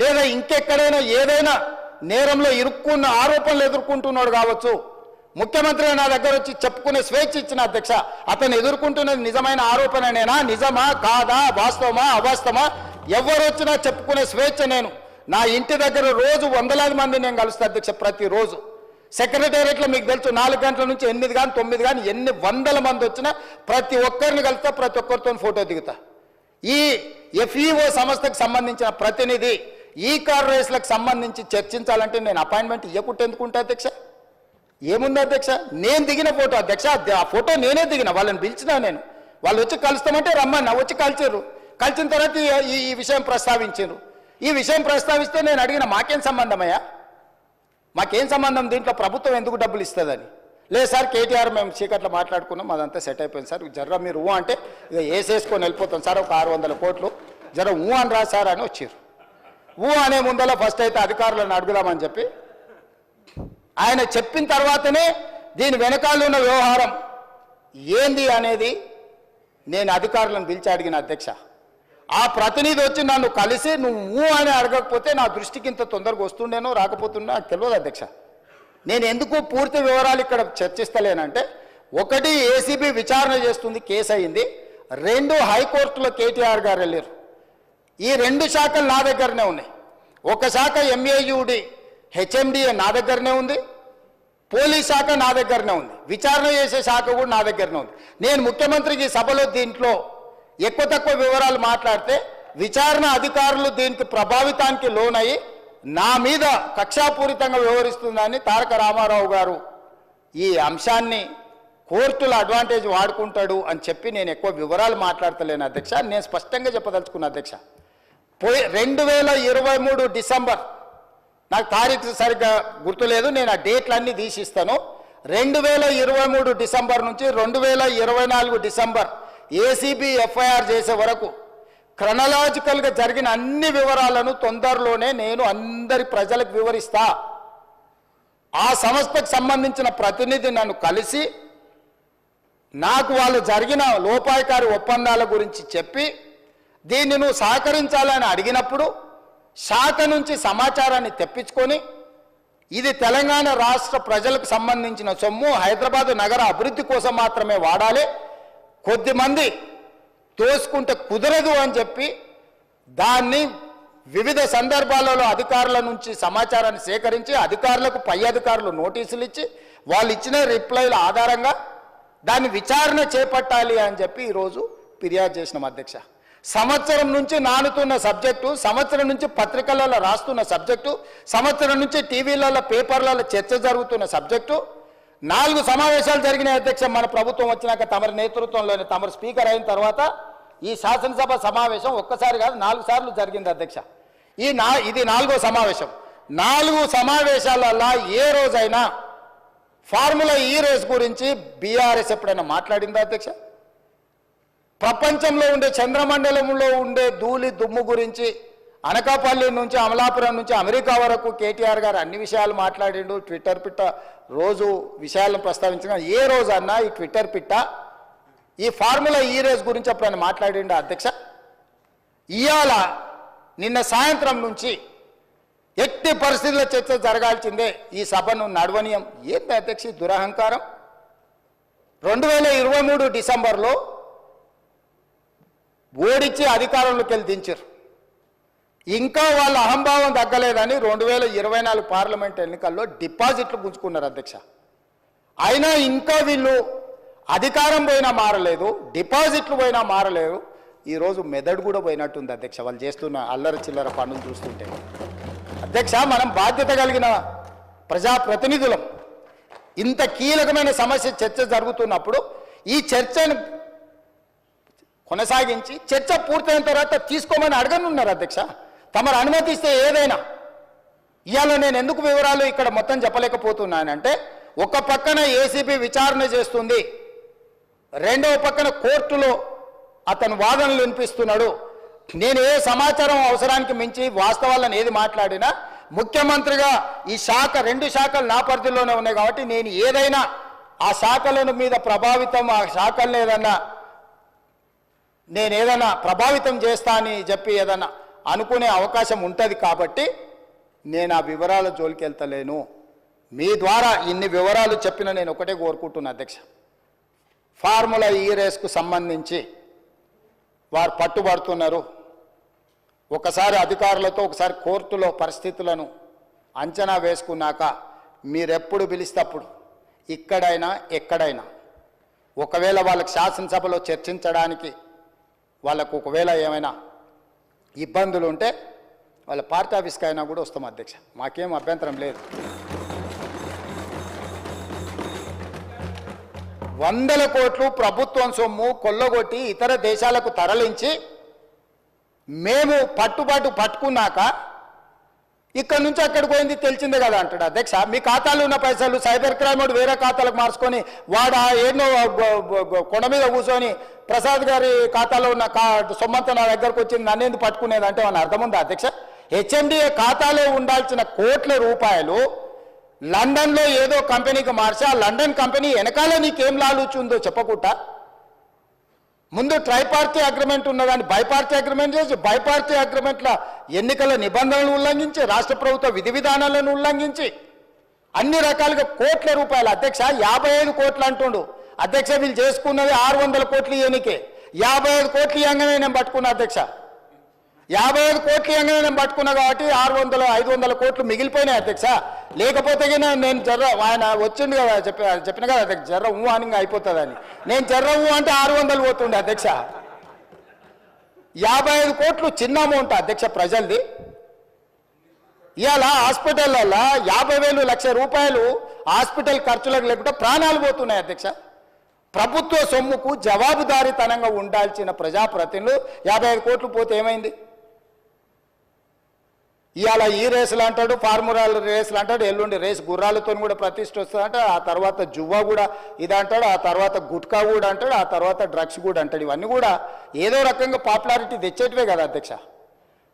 లేదా ఇంకెక్కడైనా ఏదైనా నేరంలో ఇరుక్కున్న ఆరోపణలు ఎదుర్కొంటున్నాడు కావచ్చు, ముఖ్యమంత్రి నా దగ్గర వచ్చి చెప్పుకునే స్వేచ్ఛ ఇచ్చిన అధ్యక్ష. అతను ఎదుర్కొంటున్నది నిజమైన ఆరోపణనేనా, నిజమా కాదా, వాస్తవమా అవాస్తవమా, ఎవరు వచ్చినా చెప్పుకునే స్వేచ్ఛ. నేను నా ఇంటి దగ్గర రోజు వందలాది మంది నేను కలుస్తా అధ్యక్ష. ప్రతిరోజు సెక్రటేరియట్లో మీకు తెలుసు 4 గంటల నుంచి 8 కానీ 9 కానీ ఎన్ని వందల మంది వచ్చినా ప్రతి ఒక్కరిని కలుస్తా, ప్రతి ఒక్కరితో ఫోటో దిగుతా. ఈ ఎఫ్ఈఓ సంస్థకు సంబంధించిన ప్రతినిధి ఈ కార్ రేస్లకు సంబంధించి చర్చించాలంటే నేను అపాయింట్మెంట్ ఇవ్వకుంటే ఎందుకుంటా అధ్యక్ష? ఏముంది అధ్యక్ష? నేను దిగిన ఫోటో అధ్యక్ష, ఆ ఫోటో నేనే దిగిన, వాళ్ళని పిలిచినా నేను వాళ్ళు వచ్చి కలుస్తామంటే రమ్మన్నా, వచ్చి కలిచారు. కలిసిన తర్వాత ఈ విషయం ప్రస్తావించారు. ఈ విషయం ప్రస్తావిస్తే నేను అడిగిన మాకేం సంబంధమయ్యా, మాకేం సంబంధం, దీంట్లో ప్రభుత్వం ఎందుకు డబ్బులు ఇస్తుందని. లేదు సార్, కేటీఆర్ మేము చీకట్లో మాట్లాడుకున్నాం, అదంతా సెట్ అయిపోయింది సార్, జర్ర మీరు అంటే ఇక వేసేసుకొని వెళ్ళిపోతాం సార్, ఒక 600 కోట్లు జర అని రా సార్ అని వచ్చారు. అనే ముందర ఫస్ట్ అయితే అధికారులను అడుగుదామని చెప్పి ఆయన చెప్పిన తర్వాతనే దీని వెనకాల ఉన్న వ్యవహారం ఏంది అనేది నేను అధికారులను పిలిచి అడిగిన అధ్యక్ష. ఆ ప్రతినిధి వచ్చి నన్ను కలిసి నువ్వు అని అడగకపోతే నా దృష్టికి ఇంత తొందరగా వస్తుండేనో రాకపోతుండో నాకు తెలియదు అధ్యక్ష. నేను ఎందుకు పూర్తి వివరాలు ఇక్కడ చర్చిస్తలేనంటే, 1 ఏసీబీ విచారణ చేస్తుంది, కేసు అయింది. 2 హైకోర్టులో కేటీఆర్ గారు వెళ్ళారు. ఈ 2 శాఖలు నా దగ్గరనే ఉన్నాయి. ఒక శాఖ MAUD HMDA నా దగ్గరనే ఉంది, పోలీస్ శాఖ నా దగ్గరనే ఉంది, విచారణ చేసే శాఖ కూడా నా దగ్గరనే ఉంది. నేను ముఖ్యమంత్రికి సభలో దీంట్లో ఎక్కువ తక్కువ వివరాలు మాట్లాడితే విచారణ అధికారులు దీనికి ప్రభావితానికి లోనయ్యి నా మీద కక్షాపూరితంగా వ్యవహరిస్తుందని తారక రామారావు గారు ఈ అంశాన్ని కోర్టుల అడ్వాంటేజ్ వాడుకుంటాడు అని చెప్పి నేను ఎక్కువ వివరాలు మాట్లాడతలేను అధ్యక్ష. నేను స్పష్టంగా చెప్పదలుచుకున్నా అధ్యక్ష. 2023 డిసెంబర్, నాకు తారీఖు సరిగ్గా గుర్తులేదు, నేను ఆ డేట్లన్నీ తీసిస్తాను. 2023 డిసెంబర్ నుంచి 2024 డిసెంబర్ ఏసీబీ FIR చేసే వరకు క్రొనలాజికల్గా జరిగిన అన్ని వివరాలను తొందరలోనే నేను అందరి ప్రజలకు వివరిస్తా. ఆ సంస్థకు సంబంధించిన ప్రతినిధి నన్ను కలిసి నాకు వాళ్ళు జరిగిన లోపాయకారి ఒప్పందాల గురించి చెప్పి దీన్ని నువ్వు సహకరించాలని అడిగినప్పుడు శాఖ నుంచి సమాచారాన్ని తెప్పించుకొని ఇది తెలంగాణ రాష్ట్ర ప్రజలకు సంబంధించిన సొమ్ము, హైదరాబాద్ నగర అభివృద్ధి కోసం మాత్రమే వాడాలి, కొద్దిమంది తోసుకుంటే కుదరదు అని చెప్పి దాన్ని వివిధ సందర్భాలలో అధికారుల నుంచి సమాచారాన్ని సేకరించి అధికారులకు పై అధికారులు నోటీసులు ఇచ్చి వాళ్ళు ఇచ్చిన రిప్లైల ఆధారంగా దాన్ని విచారణ చేపట్టాలి అని చెప్పి ఈరోజు ఫిర్యాదు చేసినాం అధ్యక్ష. సంవత్సరం నుంచి నానుతున్న సబ్జెక్టు, సంవత్సరం నుంచి పత్రికలలో రాస్తున్న సబ్జెక్టు, సంవత్సరం నుంచి టీవీలలో పేపర్లలో చర్చ జరుగుతున్న సబ్జెక్టు. 4 సమావేశాలు జరిగినాయి అధ్యక్ష. మన ప్రభుత్వం వచ్చినాక తమరి నేతృత్వంలోనే, తమరు స్పీకర్ అయిన తర్వాత ఈ శాసనసభ సమావేశం ఒక్కసారి కాదు 4 సార్లు జరిగింది అధ్యక్ష. ఇది 4వ సమావేశం. 4 సమావేశాలలో ఏ రోజైనా ఫార్ములా ఈ రేస్ గురించి బీఆర్ఎస్ ఎప్పుడైనా మాట్లాడిందా అధ్యక్ష? ప్రపంచంలో ఉండే చంద్రమండలంలో ఉండే ధూళి దుమ్ము గురించి అనకాపల్లి నుంచి అమలాపురం నుంచి అమెరికా వరకు కేటీఆర్ గారు అన్ని విషయాలు మాట్లాడిండు. ట్విట్టర్ పిట్ట రోజు విషయాలను ప్రస్తావించిన ఏ రోజన్నా ఈ ట్విట్టర్ పిట్ట ఈ ఫార్ములా ఈ రేస్ గురించి ఎప్పుడైనా మాట్లాడిండు అధ్యక్ష? ఇవాళ నిన్న సాయంత్రం నుంచి ఎట్టి పరిస్థితుల్లో చర్చ జరగాల్సిందే, ఈ సభను నడవనీయం. ఏంటి అధ్యక్ష దురహంకారం? 2023 డిసెంబర్లో ఓడించి అధికారంలోకి వెళ్ళి దించారు. ఇంకా వాళ్ళ అహంభావం తగ్గలేదని 2024 పార్లమెంట్ ఎన్నికల్లో డిపాజిట్లు పుంజుకున్నారు అధ్యక్ష. అయినా ఇంకా వీళ్ళు అధికారం పోయినా మారలేదు, డిపాజిట్లు పోయినా మారలేదు. ఈరోజు మెదడు కూడా పోయినట్టుంది అధ్యక్ష వాళ్ళు చేస్తున్న అల్లరి చిల్లర పనులు చూస్తుంటే. అధ్యక్ష, మనం బాధ్యత కలిగిన ప్రజాప్రతినిధులం. ఇంత కీలకమైన సమస్య చర్చ జరుగుతున్నప్పుడు ఈ చర్చను కొనసాగించి చర్చ పూర్తయిన తర్వాత తీసుకోమని అడగనున్నారు అధ్యక్ష. తమరు అనుమతిస్తే ఏదైనా. ఇవాళ నేను ఎందుకు వివరాలు ఇక్కడ మొత్తం చెప్పలేకపోతున్నానంటే, ఒక పక్కన ఏసీబీ విచారణ చేస్తుంది, రెండవ పక్కన కోర్టులో అతను వాదనలు వినిపిస్తున్నాడు. నేను ఏ సమాచారం అవసరానికి మించి వాస్తవాలను ఏది మాట్లాడినా ముఖ్యమంత్రిగా ఈ శాఖ 2 శాఖలు నా పరిధిలోనే ఉన్నాయి కాబట్టి నేను ఏదైనా ఆ శాఖల మీద ప్రభావితం, ఆ శాఖలను ఏదైనా ప్రభావితం చేస్తా అని చెప్పి ఏదైనా అనుకునే అవకాశం ఉంటుంది కాబట్టి నేను ఆ వివరాల జోలికి వెళ్తలేను. మీ ద్వారా ఇన్ని వివరాలు చెప్పిన నేను ఒకటే కోరుకుంటున్నా అధ్యక్ష, ఫార్ములా ఈ రేస్కు సంబంధించి వారు పట్టుబడుతున్నారు. ఒకసారి అధికారులతో ఒకసారి కోర్టులో పరిస్థితులను అంచనా వేసుకున్నాక మీరెప్పుడు పిలిస్తప్పుడు ఇక్కడైనా ఎక్కడైనా ఒకవేళ వాళ్ళకి శాసనసభలో చర్చించడానికి వాళ్ళకు ఒకవేళ ఏమైనా ఇబ్బందులు ఉంటే వాళ్ళ పార్టీ ఆఫీస్కి అయినా కూడా వస్తాం అధ్యక్ష, మాకేం అభ్యంతరం లేదు. వందల కోట్లు ప్రభుత్వం సొమ్ము కొల్లగొట్టి ఇతర దేశాలకు తరలించి మేము పట్టుకున్నాక ఇక్కడ నుంచి అక్కడికి పోయింది తెలిసిందే కదా అంటాడు అధ్యక్ష. మీ ఖాతాలో ఉన్న పైసలు సైబర్ క్రైమ్ వాడు వేరే ఖాతాలకు మార్చుకొని వాడు ఎన్నో కొండ మీద కూర్చొని ప్రసాద్ గారి ఖాతాలో ఉన్న సొమ్మంతా నా దగ్గరకు వచ్చింది నన్నేందుకు పట్టుకునేది అంటే మన అర్థం ఉందా అధ్యక్ష? హెచ్ఎండిఏ ఖాతాలో ఉండాల్సిన కోట్ల రూపాయలు లండన్లో ఏదో కంపెనీకి మార్చి ఆ లండన్ కంపెనీ వెనకాల నీకేం లాలుచుందో చెప్పకుండా ముందు ట్రైపార్టీ అగ్రిమెంట్ ఉన్నదాన్ని బైపార్టీ అగ్రిమెంట్ చేసి బైపార్టీ అగ్రిమెంట్ల ఎన్నికల నిబంధనలు ఉల్లంఘించి రాష్ట్ర ప్రభుత్వ విధి విధానాలను ఉల్లంఘించి అన్ని రకాలుగా కోట్ల రూపాయలు అధ్యక్ష 55 కోట్లు అంటుండు అధ్యక్ష. వీళ్ళు చేసుకున్నది 600 కోట్లు ఎన్నికే 55 కోట్లు ఇవ్వగానే నేను పట్టుకున్నా అధ్యక్ష. 55 కోట్లు ఇవ్వగానే నేను పట్టుకున్నా కాబట్టి 500 కోట్లు మిగిలిపోయినాయి అధ్యక్ష. లేకపోతే నేను జర్ర ఆయన వచ్చిండు కదా చెప్పిన కదా అధ్యక్ష జర్ర అని అయిపోతుందని నేను జర్ర అంటే 600 పోతుండే అధ్యక్ష. 55 కోట్లు చిన్న అమౌంట్ అధ్యక్ష ప్రజలది. ఇవాళ హాస్పిటల్లో 50,000 లక్ష రూపాయలు హాస్పిటల్ ఖర్చులకు లేకుండా ప్రాణాలు పోతున్నాయి అధ్యక్ష. ప్రభుత్వ సొమ్ముకు జవాబుదారీతనంగా ఉండాల్సిన ప్రజాప్రతినిధులు 55 కోట్లు పోతే ఏమైంది? ఇవాళ ఈ రేసులు అంటాడు, ఫార్ములా రేసులు అంటాడు, ఎల్లుండి రేసు గుర్రాలతో కూడా ప్రతిష్ట వస్తుందంట, ఆ తర్వాత జువ్వా కూడా ఇది అంటాడు, ఆ తర్వాత గుట్కా కూడా అంటాడు, ఆ తర్వాత డ్రగ్స్ కూడా అంటాడు. ఇవన్నీ కూడా ఏదో రకంగా పాపులారిటీ తెచ్చేటివే కదా అధ్యక్ష.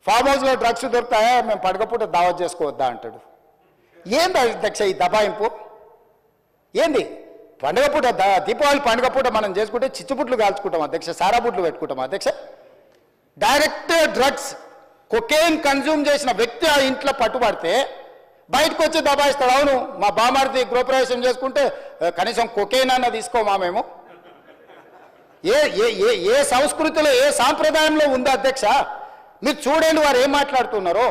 ఫామ్ హౌస్లో డ్రగ్స్ దొరుకుతాయా మేము పడకపోతే దావత్ చేసుకోవద్దా అంటాడు. ఏంది అధ్యక్ష ఈ దబాయింపు? ఏంది పండుగ పూట దీపావళి పండుగ పూట మనం చేసుకుంటే చిచ్చుబుట్లు కాల్చుకుంటాం అధ్యక్ష, సారాబుట్లు పెట్టుకుంటాం అధ్యక్ష. డైరెక్ట్ డ్రగ్స్ కొకేన్ కన్జ్యూమ్ చేసిన వ్యక్తి ఆ ఇంట్లో పట్టుబడితే బయటకు వచ్చి దబాయిస్తాడు. అవును మా బామార్ది గృహప్రవేశం చేసుకుంటే కనీసం కొకేన్ అన్న తీసుకోమా మేము? ఏ సంస్కృతిలో ఏ సాంప్రదాయంలో ఉందో అధ్యక్ష? మీరు చూడండి వారు ఏం మాట్లాడుతున్నారో.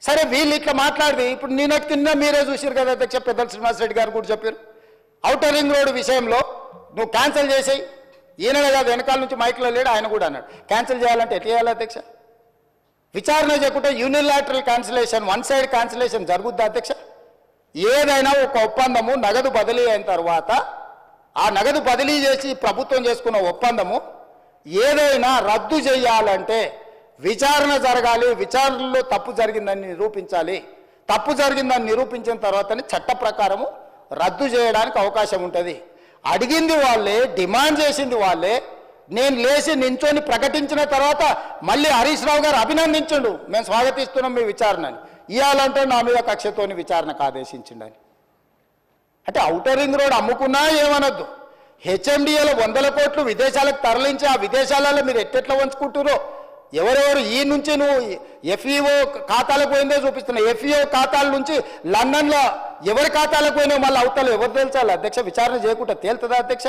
సరే వీళ్ళు ఇట్లా మాట్లాడి ఇప్పుడు నిన్న మీరే చూసారు కదా అధ్యక్ష, పెద్దల శ్రీనివాసరెడ్డి గారు కూడా చెప్పారు ఔటర్ రింగ్ రోడ్ విషయంలో నువ్వు క్యాన్సిల్ చేసేయి. ఈయన కాదు వెనకాల నుంచి మైక్లో లేడు ఆయన కూడా అన్నాడు క్యాన్సిల్ చేయాలంటే ఎట్లా చేయాలి అధ్యక్ష? విచారణ చేయకుంటే unilateral cancellation one side cancellation జరుగుద్దా అధ్యక్ష? ఏదైనా ఒక ఒప్పందము నగదు బదిలీ అయిన తర్వాత ఆ నగదు బదిలీ చేసి ప్రభుత్వం చేసుకున్న ఒప్పందము ఏదైనా రద్దు చేయాలంటే విచారణ జరగాలి, విచారణలో తప్పు జరిగిందని నిరూపించాలి. తప్పు జరిగిందని నిరూపించిన తర్వాతనే చట్ట ప్రకారము రద్దు చేయడానికి అవకాశం ఉంటుంది. అడిగింది వాళ్ళే, డిమాండ్ చేసింది వాళ్ళే. నేను లేచి నించొని ప్రకటించిన తర్వాత మళ్ళీ హరీష్ రావు గారు అభినందించండు మేము స్వాగతిస్తున్నాం మీ విచారణని. ఇవ్వాలంటే నా మీద కక్షతోని విచారణకు ఆదేశించిండని. అంటే ఔటర్ రింగ్ రోడ్ అమ్ముకున్నా ఏమనొద్దు, హెచ్ఎండిఏలో 100 కోట్లు విదేశాలకు తరలించి ఆ విదేశాలలో మీరు ఎట్టెట్లా వంచుకుంటురో ఎవరెవరు ఈ నుంచి నువ్వు ఎఫ్ఈఓ ఖాతాలకు పోయిందే చూపిస్తున్నావు. ఎఫ్ఈఓ ఖాతాల నుంచి లండన్లో ఎవరి ఖాతాలకు పోయినా మళ్ళీ అవతల ఎవరు తేల్చాలి అధ్యక్ష? విచారణ చేయకుండా తేలుతుందా అధ్యక్ష?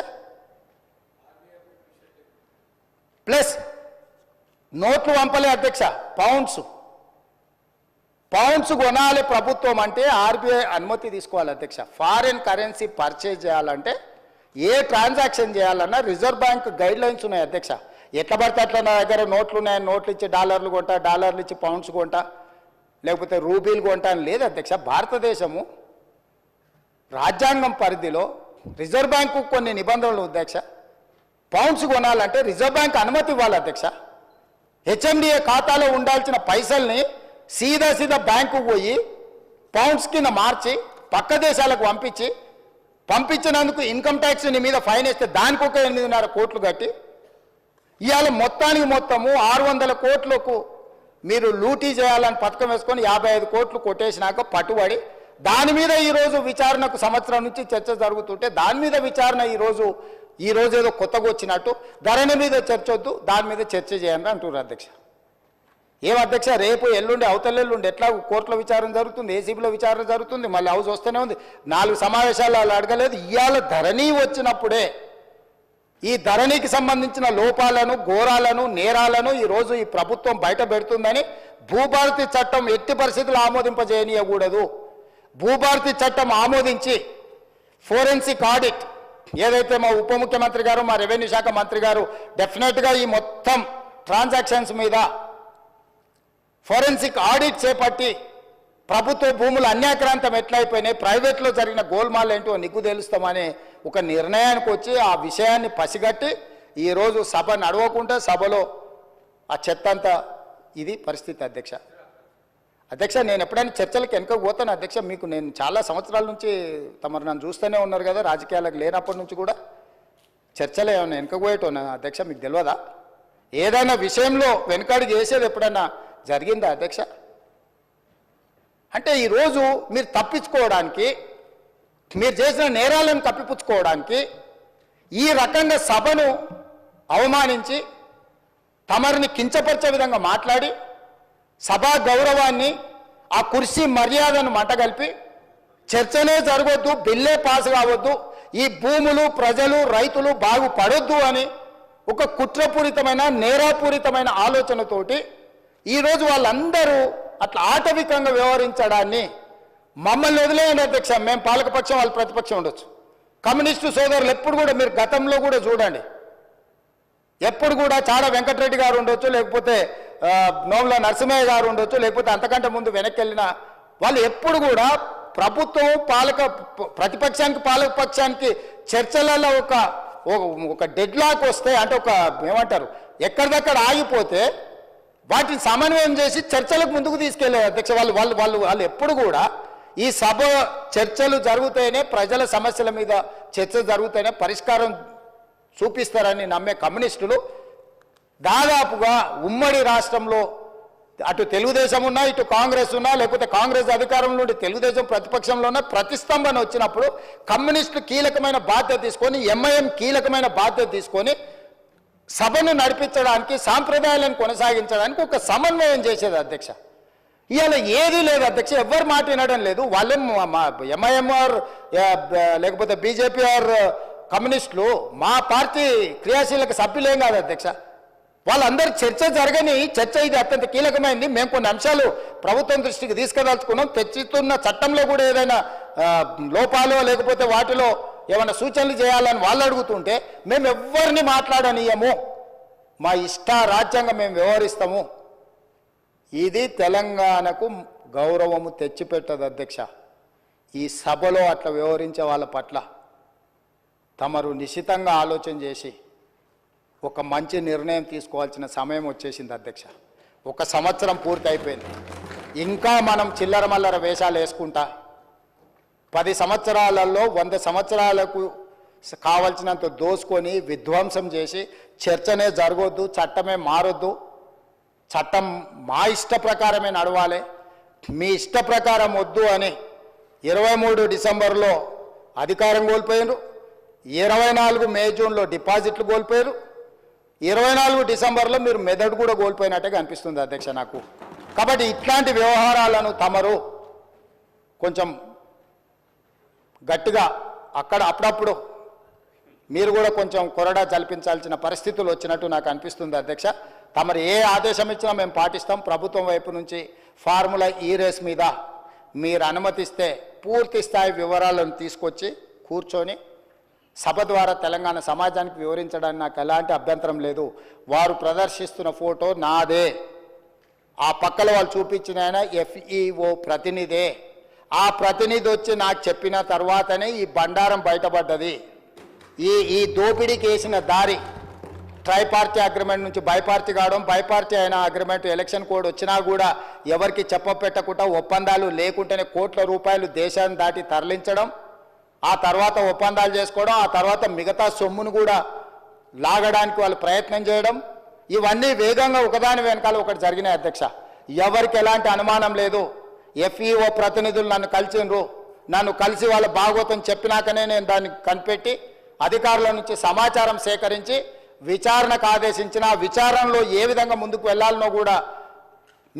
ప్లస్ నోట్లు పంపలే అధ్యక్ష, పౌండ్స్ కొనాలి ప్రభుత్వం అంటే ఆర్బీఐ అనుమతి తీసుకోవాలి అధ్యక్ష. ఫారిన్ కరెన్సీ పర్చేజ్ చేయాలంటే ఏ ట్రాన్సాక్షన్ చేయాలన్నా రిజర్వ్ బ్యాంక్ గైడ్ లైన్స్ ఉన్నాయి అధ్యక్ష. ఎట్లా పడితే అట్లా నా దగ్గర నోట్లు ఉన్నాయి, నోట్లు ఇచ్చి డాలర్లు కొంటా, డాలర్లు ఇచ్చి పౌండ్స్ కొంటా, లేకపోతే రూపీలు కొంటా అని లేదు అధ్యక్ష. భారతదేశము రాజ్యాంగం పరిధిలో రిజర్వ్ బ్యాంకు కొన్ని నిబంధనలు అధ్యక్ష. పౌండ్స్ కొనాలంటే రిజర్వ్ బ్యాంక్ అనుమతి ఇవ్వాలి అధ్యక్ష. హెచ్ఎండిఏ ఖాతాలో ఉండాల్సిన పైసల్ని సీదా బ్యాంకు పోయి పౌండ్స్ కింద మార్చి పక్క దేశాలకు పంపించినందుకు ఇన్కమ్ ట్యాక్స్ నీ మీద ఫైన్ వేస్తే దానికి ఒక 8.5 కోట్లు కట్టి ఇవాళ మొత్తము 600 కోట్లకు మీరు లూటీ చేయాలని పథకం వేసుకొని 55 కోట్లు కొట్టేసినాక పట్టుబడి దాని మీద ఈరోజు విచారణకు సంవత్సరం నుంచి చర్చ జరుగుతుంటే దాని మీద విచారణ ఈరోజు ఏదో కొత్తగా వచ్చినట్టు ధరణి మీద చర్చ వద్దు, దాని మీద చర్చ చేయండి అంటున్నారు అధ్యక్ష. ఏం అధ్యక్ష రేపు ఎల్లుండి అవతలెల్లుండి ఎట్లా కోర్టులో విచారణ జరుగుతుంది, ఏసీబీలో విచారణ జరుగుతుంది, మళ్ళీ హౌస్ వస్తూనే ఉంది. 4 సమావేశాలు వాళ్ళు అడగలేదు. ఇవాళ ధరణి వచ్చినప్పుడే ఈ ధరణికి సంబంధించిన లోపాలను, ఘోరాలను, నేరాలను ఈరోజు ఈ ప్రభుత్వం బయట పెడుతుందని భూభారతి చట్టం ఎట్టి పరిస్థితులు ఆమోదింపజేయనీయకూడదు. భూభారతి చట్టం ఆమోదించి ఫోరెన్సిక్ ఆడిట్ ఏదైతే మా ఉప ముఖ్యమంత్రి గారు మా రెవెన్యూ శాఖ మంత్రి గారు డెఫినెట్గా ఈ మొత్తం ట్రాన్సాక్షన్స్ మీద ఫోరెన్సిక్ ఆడిట్ చేపట్టి ప్రభుత్వ భూములు అన్యాక్రాంతం ఎట్లయిపోయినాయి, ప్రైవేట్లో జరిగిన గోల్మాల్ ఏంటో నిగ్గు తెలుస్తామని ఒక నిర్ణయానికి వచ్చి ఆ విషయాన్ని పసిగట్టి ఈరోజు సభ నడవకుండా సభలో ఆ చెత్త అంతా ఇది పరిస్థితి అధ్యక్ష. అధ్యక్ష, నేను ఎప్పుడైనా చర్చలకు వెనుకకు పోతాను అధ్యక్ష. మీకు నేను చాలా సంవత్సరాల నుంచి తమరు నన్ను చూస్తూనే ఉన్నారు కదా, రాజకీయాలకు లేనప్పటి నుంచి కూడా చర్చలు ఏమన్నా వెనుకకు పోయేటోనా అధ్యక్ష? మీకు తెలియదా? ఏదైనా విషయంలో వెనుకడుగు వేసేది ఎప్పుడన్నా జరిగిందా అధ్యక్ష? అంటే ఈరోజు మీరు తప్పించుకోవడానికి, మీరు చేసిన నేరాలను కప్పిపుచ్చుకోవడానికి ఈ రకంగా సభను అవమానించి తమరిని కించపరిచే విధంగా మాట్లాడి సభా గౌరవాన్ని, ఆ కుర్చీ మర్యాదను మంటగలిపి చర్చనే జరగొద్దు, బిల్లే పాస్ కావద్దు, ఈ భూములు ప్రజలు రైతులు బాగుపడొద్దు అని ఒక కుట్రపూరితమైన నేరాపూరితమైన ఆలోచనతోటి ఈరోజు వాళ్ళందరూ అట్లా ఆటవికంగా వ్యవహరించడాన్ని మమ్మల్ని వదిలేయండి అధ్యక్ష. మేము పాలకపక్షం, వాళ్ళు ప్రతిపక్షం ఉండొచ్చు. కమ్యూనిస్టు సోదరులు ఎప్పుడు కూడా మీరు గతంలో కూడా చూడండి, ఎప్పుడు కూడా చాడా వెంకటరెడ్డి గారు ఉండొచ్చు, లేకపోతే నోముల నరసింహయ్య గారు ఉండొచ్చు, లేకపోతే అంతకంటే ముందు వెనక్కి వెళ్ళిన వాళ్ళు ఎప్పుడు కూడా ప్రభుత్వం ప్రతిపక్షానికి పాలకపక్షానికి చర్చలలో ఒక డెడ్ లాక్ వస్తే, అంటే ఒక ఏమంటారు ఎక్కడిదక్కడ ఆగిపోతే వాటిని సమన్వయం చేసి చర్చలకు ముందుకు తీసుకెళ్లారు అధ్యక్ష. వాళ్ళు ఎప్పుడు కూడా ఈ సభ చర్చలు జరుగుతాయనే, ప్రజల సమస్యల మీద చర్చ జరుగుతాయనే పరిష్కారం చూపిస్తారని నమ్మే కమ్యూనిస్టులు దాదాపుగా ఉమ్మడి రాష్ట్రంలో అటు తెలుగుదేశం ఉన్నా, ఇటు కాంగ్రెస్ ఉన్నా, లేకపోతే కాంగ్రెస్ అధికారంలో ఉండి తెలుగుదేశం ప్రతిపక్షంలో ఉన్న ప్రతిస్తంభన వచ్చినప్పుడు కమ్యూనిస్టులు కీలకమైన బాధ్యత తీసుకొని, ఎంఐఎం కీలకమైన బాధ్యత తీసుకొని సభను నడిపించడానికి, సాంప్రదాయాలను కొనసాగించడానికి ఒక సమన్వయం చేసేది అధ్యక్ష. ఇవాళ ఏదీ లేదు అధ్యక్ష, ఎవ్వరు మాట వినడం లేదు. వాళ్ళేం ఎంఐఎంఆర్ లేకపోతే బీజేపీ ఆర్ కమ్యూనిస్టులు మా పార్టీ క్రియాశీలక సభ్యులేం కాదు అధ్యక్ష. వాళ్ళందరూ చర్చ జరగని చర్చ ఇది అత్యంత కీలకమైంది. మేము కొన్ని అంశాలు ప్రభుత్వం దృష్టికి తీసుకుదలుచుకున్నాం. తెచ్చుతున్న చట్టంలో కూడా ఏదైనా లోపాలు లేకపోతే వాటిలో ఏమైనా సూచనలు చేయాలని వాళ్ళు అడుగుతుంటే మేము ఎవ్వరిని మాట్లాడనీయము, మా ఇష్ట రాజ్యాంగం మేము వ్యవహరిస్తాము. ఇది తెలంగాణకు గౌరవము తెచ్చిపెట్టదు అధ్యక్ష. ఈ సభలో అట్లా వ్యవహరించే వాళ్ళ పట్ల తమరు నిశితంగా ఆలోచన చేసి ఒక మంచి నిర్ణయం తీసుకోవాల్సిన సమయం వచ్చేసింది అధ్యక్ష. 1 సంవత్సరం పూర్తి అయిపోయింది. ఇంకా మనం చిల్లర మల్లర వేషాలు వేసుకుంటా 10 సంవత్సరాలలో 100 సంవత్సరాలకు కావలసినంత దోసుకొని విధ్వంసం చేసి చర్చనే జరగొద్దు, చట్టమే మారొద్దు, చట్టం మా ఇష్ట ప్రకారమే నడవాలి, మీ ఇష్ట ప్రకారం వద్దు అని 23 డిసెంబర్లో అధికారం కోల్పోయారు, 24 మే జూన్లో డిపాజిట్లు కోల్పోయారు, 24 డిసెంబర్లో మీరు మెదడు కూడా కోల్పోయినట్టుగా అనిపిస్తుంది అధ్యక్ష నాకు. కాబట్టి ఇట్లాంటి వ్యవహారాలను తమరు కొంచెం గట్టిగా అప్పుడప్పుడు మీరు కూడా కొంచెం కొరడా జల్పించాల్సిన పరిస్థితులు వచ్చినట్టు నాకు అనిపిస్తుంది అధ్యక్ష. తమరు ఏ ఆదేశం ఇచ్చినా మేము పాటిస్తాం. ప్రభుత్వం వైపు నుంచి ఫార్ములా ఈ రేస్ మీద మీరు అనుమతిస్తే పూర్తి స్థాయి వివరాలను తీసుకొచ్చి కూర్చొని సభ ద్వారా తెలంగాణ సమాజానికి వివరించడానికి నాకు ఎలాంటి అభ్యంతరం లేదు. వారు ప్రదర్శిస్తున్న ఫోటో నాదే, ఆ పక్కల వాళ్ళు చూపించిన ఆయన FEO ప్రతినిధే. ఆ ప్రతినిధి వచ్చి నాకు చెప్పిన తర్వాతనే ఈ బండారం బయటపడ్డది. ఈ దోపిడీకి వేసిన దారి ట్రైపార్టీ అగ్రిమెంట్ నుంచి బైపార్టీ కావడం, బైపార్టీ అయిన అగ్రిమెంట్ ఎలక్షన్ కోడ్ వచ్చినా కూడా ఎవరికి చెప్పపెట్టకుండా ఒప్పందాలు లేకుంటేనే కోట్ల రూపాయలు దేశాన్ని దాటి తరలించడం, ఆ తర్వాత ఒప్పందాలు చేసుకోవడం, ఆ తర్వాత మిగతా సొమ్మును కూడా లాగడానికి వాళ్ళు ప్రయత్నం చేయడం, ఇవన్నీ వేగంగా ఒకదాని వెనకాల ఒకటి జరిగినాయి అధ్యక్ష. ఎవరికి ఎలాంటి అనుమానం లేదు. FEO ప్రతినిధులు నన్ను కలిసిండ్రు, నన్ను కలిసి వాళ్ళ భాగవతం చెప్పినాకనే నేను దాన్ని కనిపెట్టి అధికారుల నుంచి సమాచారం సేకరించి విచారణకు ఆదేశించిన, విచారణలో ఏ విధంగా ముందుకు వెళ్ళాలనో కూడా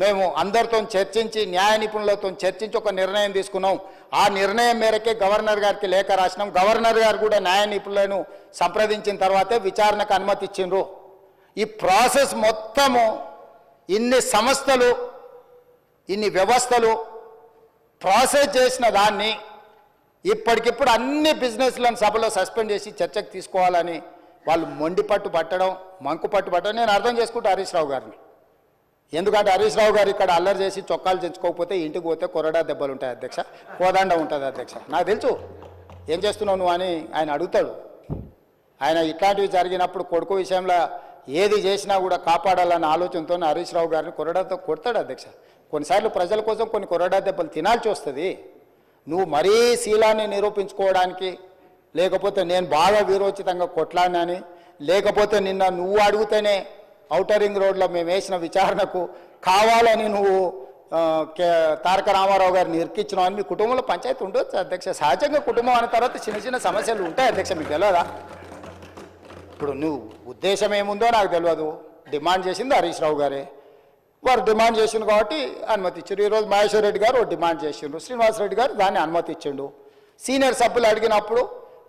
మేము అందరితో చర్చించి, న్యాయ నిపుణులతో చర్చించి ఒక నిర్ణయం తీసుకున్నాం. ఆ నిర్ణయం మేరకే గవర్నర్ గారికి లేఖ రాసినాం. గవర్నర్ గారు కూడా న్యాయ నిపుణులను సంప్రదించిన తర్వాతే విచారణకు అనుమతి ఇచ్చిండ్రు. ఈ ప్రాసెస్ మొత్తము ఇన్ని సంస్థలు, ఇన్ని వ్యవస్థలు ప్రాసెస్ చేసిన దాన్ని ఇప్పటికిప్పుడు అన్ని బిజినెస్లను సభలో సస్పెండ్ చేసి చర్చకు తీసుకోవాలని వాళ్ళు మొండి పట్టు పట్టడం, మంకు పట్టు పట్టడం నేను అర్థం చేసుకుంటా హరీష్ రావు గారిని. ఎందుకంటే హరీష్ రావు గారు ఇక్కడ అల్లరి చేసి చొక్కాలు తెచ్చుకోకపోతే ఇంటికి పోతే కొరడా దెబ్బలు ఉంటాయి అధ్యక్ష, కోదండ ఉంటుంది అధ్యక్ష. నాకు తెలుసు ఏం చేస్తున్నావు నువ్వు అని ఆయన అడుగుతాడు. ఆయన ఇట్లాంటివి జరిగినప్పుడు కొడుకు విషయంలో ఏది చేసినా కూడా కాపాడాలన్న ఆలోచనతో హరీష్ రావు గారిని కొరడాతో కొడతాడు అధ్యక్ష. కొన్నిసార్లు ప్రజల కోసం కొన్ని కొరడా దెబ్బలు తినాల్సి వస్తుంది. నువ్వు మరీ శీలాన్ని నిరూపించుకోవడానికి, లేకపోతే నేను బాగా వీరోచితంగా కొట్లాడినని, లేకపోతే నిన్న నువ్వు అడిగితేనే ఔటర్ రింగ్ రోడ్లో మేము వేసిన విచారణకు కావాలని నువ్వు తారక రామారావు గారిని ఇరికించినావు అని మీ కుటుంబంలో పంచాయతీ ఉండొచ్చు అధ్యక్ష. సహజంగా కుటుంబం అన్న తర్వాత చిన్న చిన్న సమస్యలు ఉంటాయి అధ్యక్ష, మీకు తెలియదా? ఇప్పుడు నువ్వు ఉద్దేశం ఏముందో నాకు తెలియదు. డిమాండ్ చేసింది హరీష్ రావు గారే, వారు డిమాండ్ చేసిండు కాబట్టి అనుమతి ఇచ్చారు. ఈరోజు మహేశ్వర్ రెడ్డి గారు డిమాండ్ చేసిండు, శ్రీనివాసరెడ్డి గారు దాన్ని అనుమతి ఇచ్చిండు. సీనియర్ సభ్యులు అడిగినప్పుడు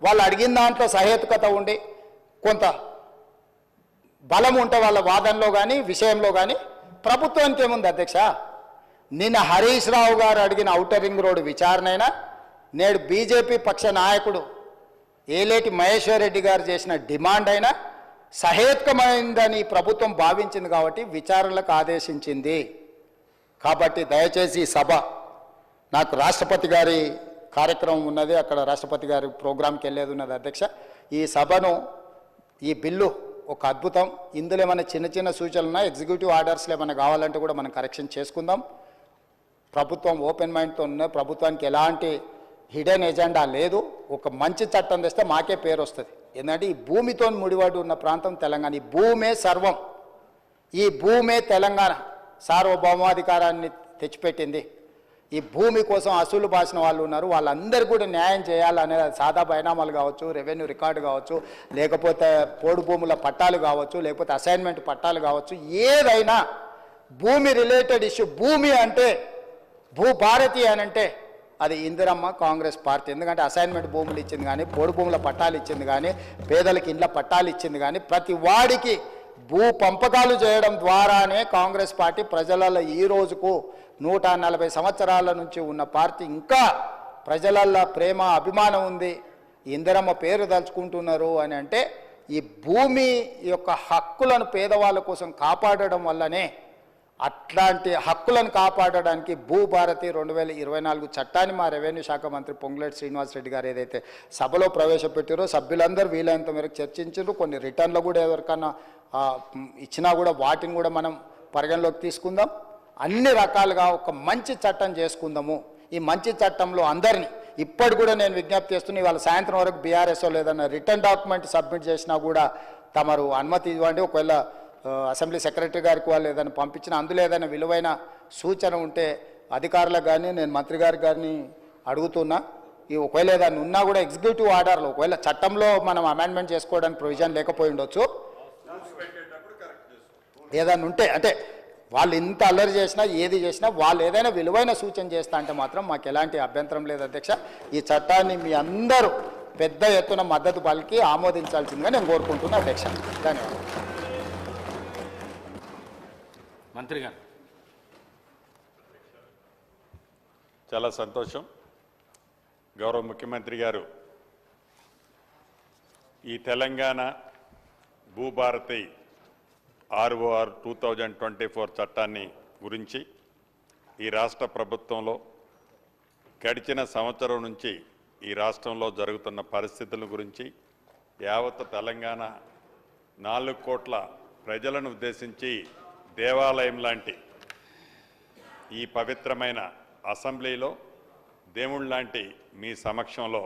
వాళ్ళు అడిగిన దాంట్లో సహేతుకత ఉండి కొంత బలం ఉంటే వాళ్ళ వాదనలో కానీ విషయంలో కానీ ప్రభుత్వానికి ఏముంది అధ్యక్ష? నిన్న హరీష్ రావు గారు అడిగిన ఔటర్ రింగ్ రోడ్డు విచారణ అయినా, నేడు బీజేపీ పక్ష నాయకుడు ఏలేటి మహేశ్వర్ రెడ్డి గారు చేసిన డిమాండ్ అయినా సహేతుకమైందని ప్రభుత్వం భావించింది కాబట్టి విచారణలకు ఆదేశించింది. కాబట్టి దయచేసి ఈ సభ, నాకు రాష్ట్రపతి గారి కార్యక్రమం ఉన్నది, అక్కడ రాష్ట్రపతి గారి ప్రోగ్రాంకి వెళ్ళేది ఉన్నది అధ్యక్ష. ఈ సభను, ఈ బిల్లు ఒక అద్భుతం. ఇందులో ఏమైనా చిన్న చిన్న సూచనలు ఎగ్జిక్యూటివ్ ఆర్డర్స్లో ఏమైనా కావాలంటే కూడా మనం కరెక్షన్ చేసుకుందాం. ప్రభుత్వం ఓపెన్ మైండ్తో ఉన్నాయి, ప్రభుత్వానికి ఎలాంటి హిడెన్ ఎజెండా లేదు. ఒక మంచి చట్టం తెస్తే మాకే పేరు వస్తుంది. ఎందుకంటే ఈ భూమితో ముడిపడి ఉన్న ప్రాంతం తెలంగాణ. ఈ భూమే సర్వం, ఈ భూమే తెలంగాణ సార్వభౌమాధికారాన్ని తెచ్చిపెట్టింది. ఈ భూమి కోసం అసూలు బాసిన వాళ్ళు ఉన్నారు, వాళ్ళందరూ కూడా న్యాయం చేయాలనే సాదా బైనామాలు కావచ్చు, రెవెన్యూ రికార్డు కావచ్చు, లేకపోతే పోడు భూముల పట్టాలు కావచ్చు, లేకపోతే అసైన్మెంట్ పట్టాలు కావచ్చు, ఏదైనా భూమి రిలేటెడ్ ఇష్యూ. భూమి అంటే భూభారతి అని అంటే అది ఇందిరమ్మ కాంగ్రెస్ పార్టీ. ఎందుకంటే అసైన్మెంట్ భూములు ఇచ్చింది కానీ, పోడు భూముల పట్టాలు ఇచ్చింది కానీ, పేదలకు ఇండ్ల పట్టాలు ఇచ్చింది కానీ, ప్రతి వాడికి భూ పంపకాలు చేయడం ద్వారానే కాంగ్రెస్ పార్టీ ప్రజలలో ఈ రోజుకు 140 సంవత్సరాల నుంచి ఉన్న పార్టీ. ఇంకా ప్రజలల్లో ప్రేమ అభిమానం ఉంది, ఇందిరమ్మ పేరు తలుచుకుంటున్నారు అని అంటే ఈ భూమి యొక్క హక్కులను పేదవాళ్ళ కోసం కాపాడడం వల్లనే. అట్లాంటి హక్కులను కాపాడడానికి భూభారతి 2024 చట్టాన్ని మా రెవెన్యూ శాఖ మంత్రి పొంగులేటి శ్రీనివాసరెడ్డి గారు ఏదైతే సభలో ప్రవేశపెట్టారో సభ్యులందరూ వీలైనంత మేరకు చర్చించారు. కొన్ని రిటర్న్లు కూడా ఎవరికన్నా ఇచ్చినా కూడా వాటిని కూడా మనం పరిగణలోకి తీసుకుందాం. అన్ని రకాలుగా ఒక మంచి చట్టం చేసుకుందాము. ఈ మంచి చట్టంలో అందరినీ ఇప్పటి కూడా నేను విజ్ఞప్తి చేస్తున్నా, ఇవాళ సాయంత్రం వరకు బీఆర్ఎస్ఓ లేదన్నా రిటర్న్ డాక్యుమెంట్ సబ్మిట్ చేసినా కూడా తమరు అనుమతి ఇవ్వండి. ఒకవేళ అసెంబ్లీ సెక్రటరీ గారికి వాళ్ళు ఏదైనా పంపించిన అందులో ఏదైనా విలువైన సూచన ఉంటే అధికారులకు కానీ నేను మంత్రి గారికి కానీ అడుగుతున్నా. ఈ ఒకవేళ ఏదైనా ఉన్నా కూడా ఎగ్జిక్యూటివ్ ఆర్డర్లో ఒకవేళ చట్టంలో మనం అమెండ్మెంట్ చేసుకోవడానికి ప్రొవిజన్ లేకపోయి ఉండొచ్చు, ఏదైనా ఉంటే అంటే వాళ్ళు ఇంత అల్లరి చేసినా ఏది చేసినా వాళ్ళు ఏదైనా విలువైన సూచన చేస్తా అంటే మాత్రం మాకు ఎలాంటి అభ్యంతరం లేదు అధ్యక్ష. ఈ చట్టాన్ని మీ అందరూ పెద్ద ఎత్తున మద్దతు పలికి ఆమోదించాల్సిందిగా నేను కోరుకుంటున్నా అధ్యక్ష. ధన్యవాదాలు. మంత్రి గారు. చాలా సంతోషం. గౌరవ ముఖ్యమంత్రి గారు ఈ తెలంగాణ భూభారతి ROR 2024 చట్టాన్ని గురించి ఈ రాష్ట్ర ప్రభుత్వంలో గడిచిన సంవత్సరం నుంచి ఈ రాష్ట్రంలో జరుగుతున్న పరిస్థితుల గురించి యావత్ తెలంగాణ 4 కోట్ల ప్రజలను ఉద్దేశించి దేవాలయం లాంటి ఈ పవిత్రమైన అసెంబ్లీలో దేవుళ్ళ లాంటి మీ సమక్షంలో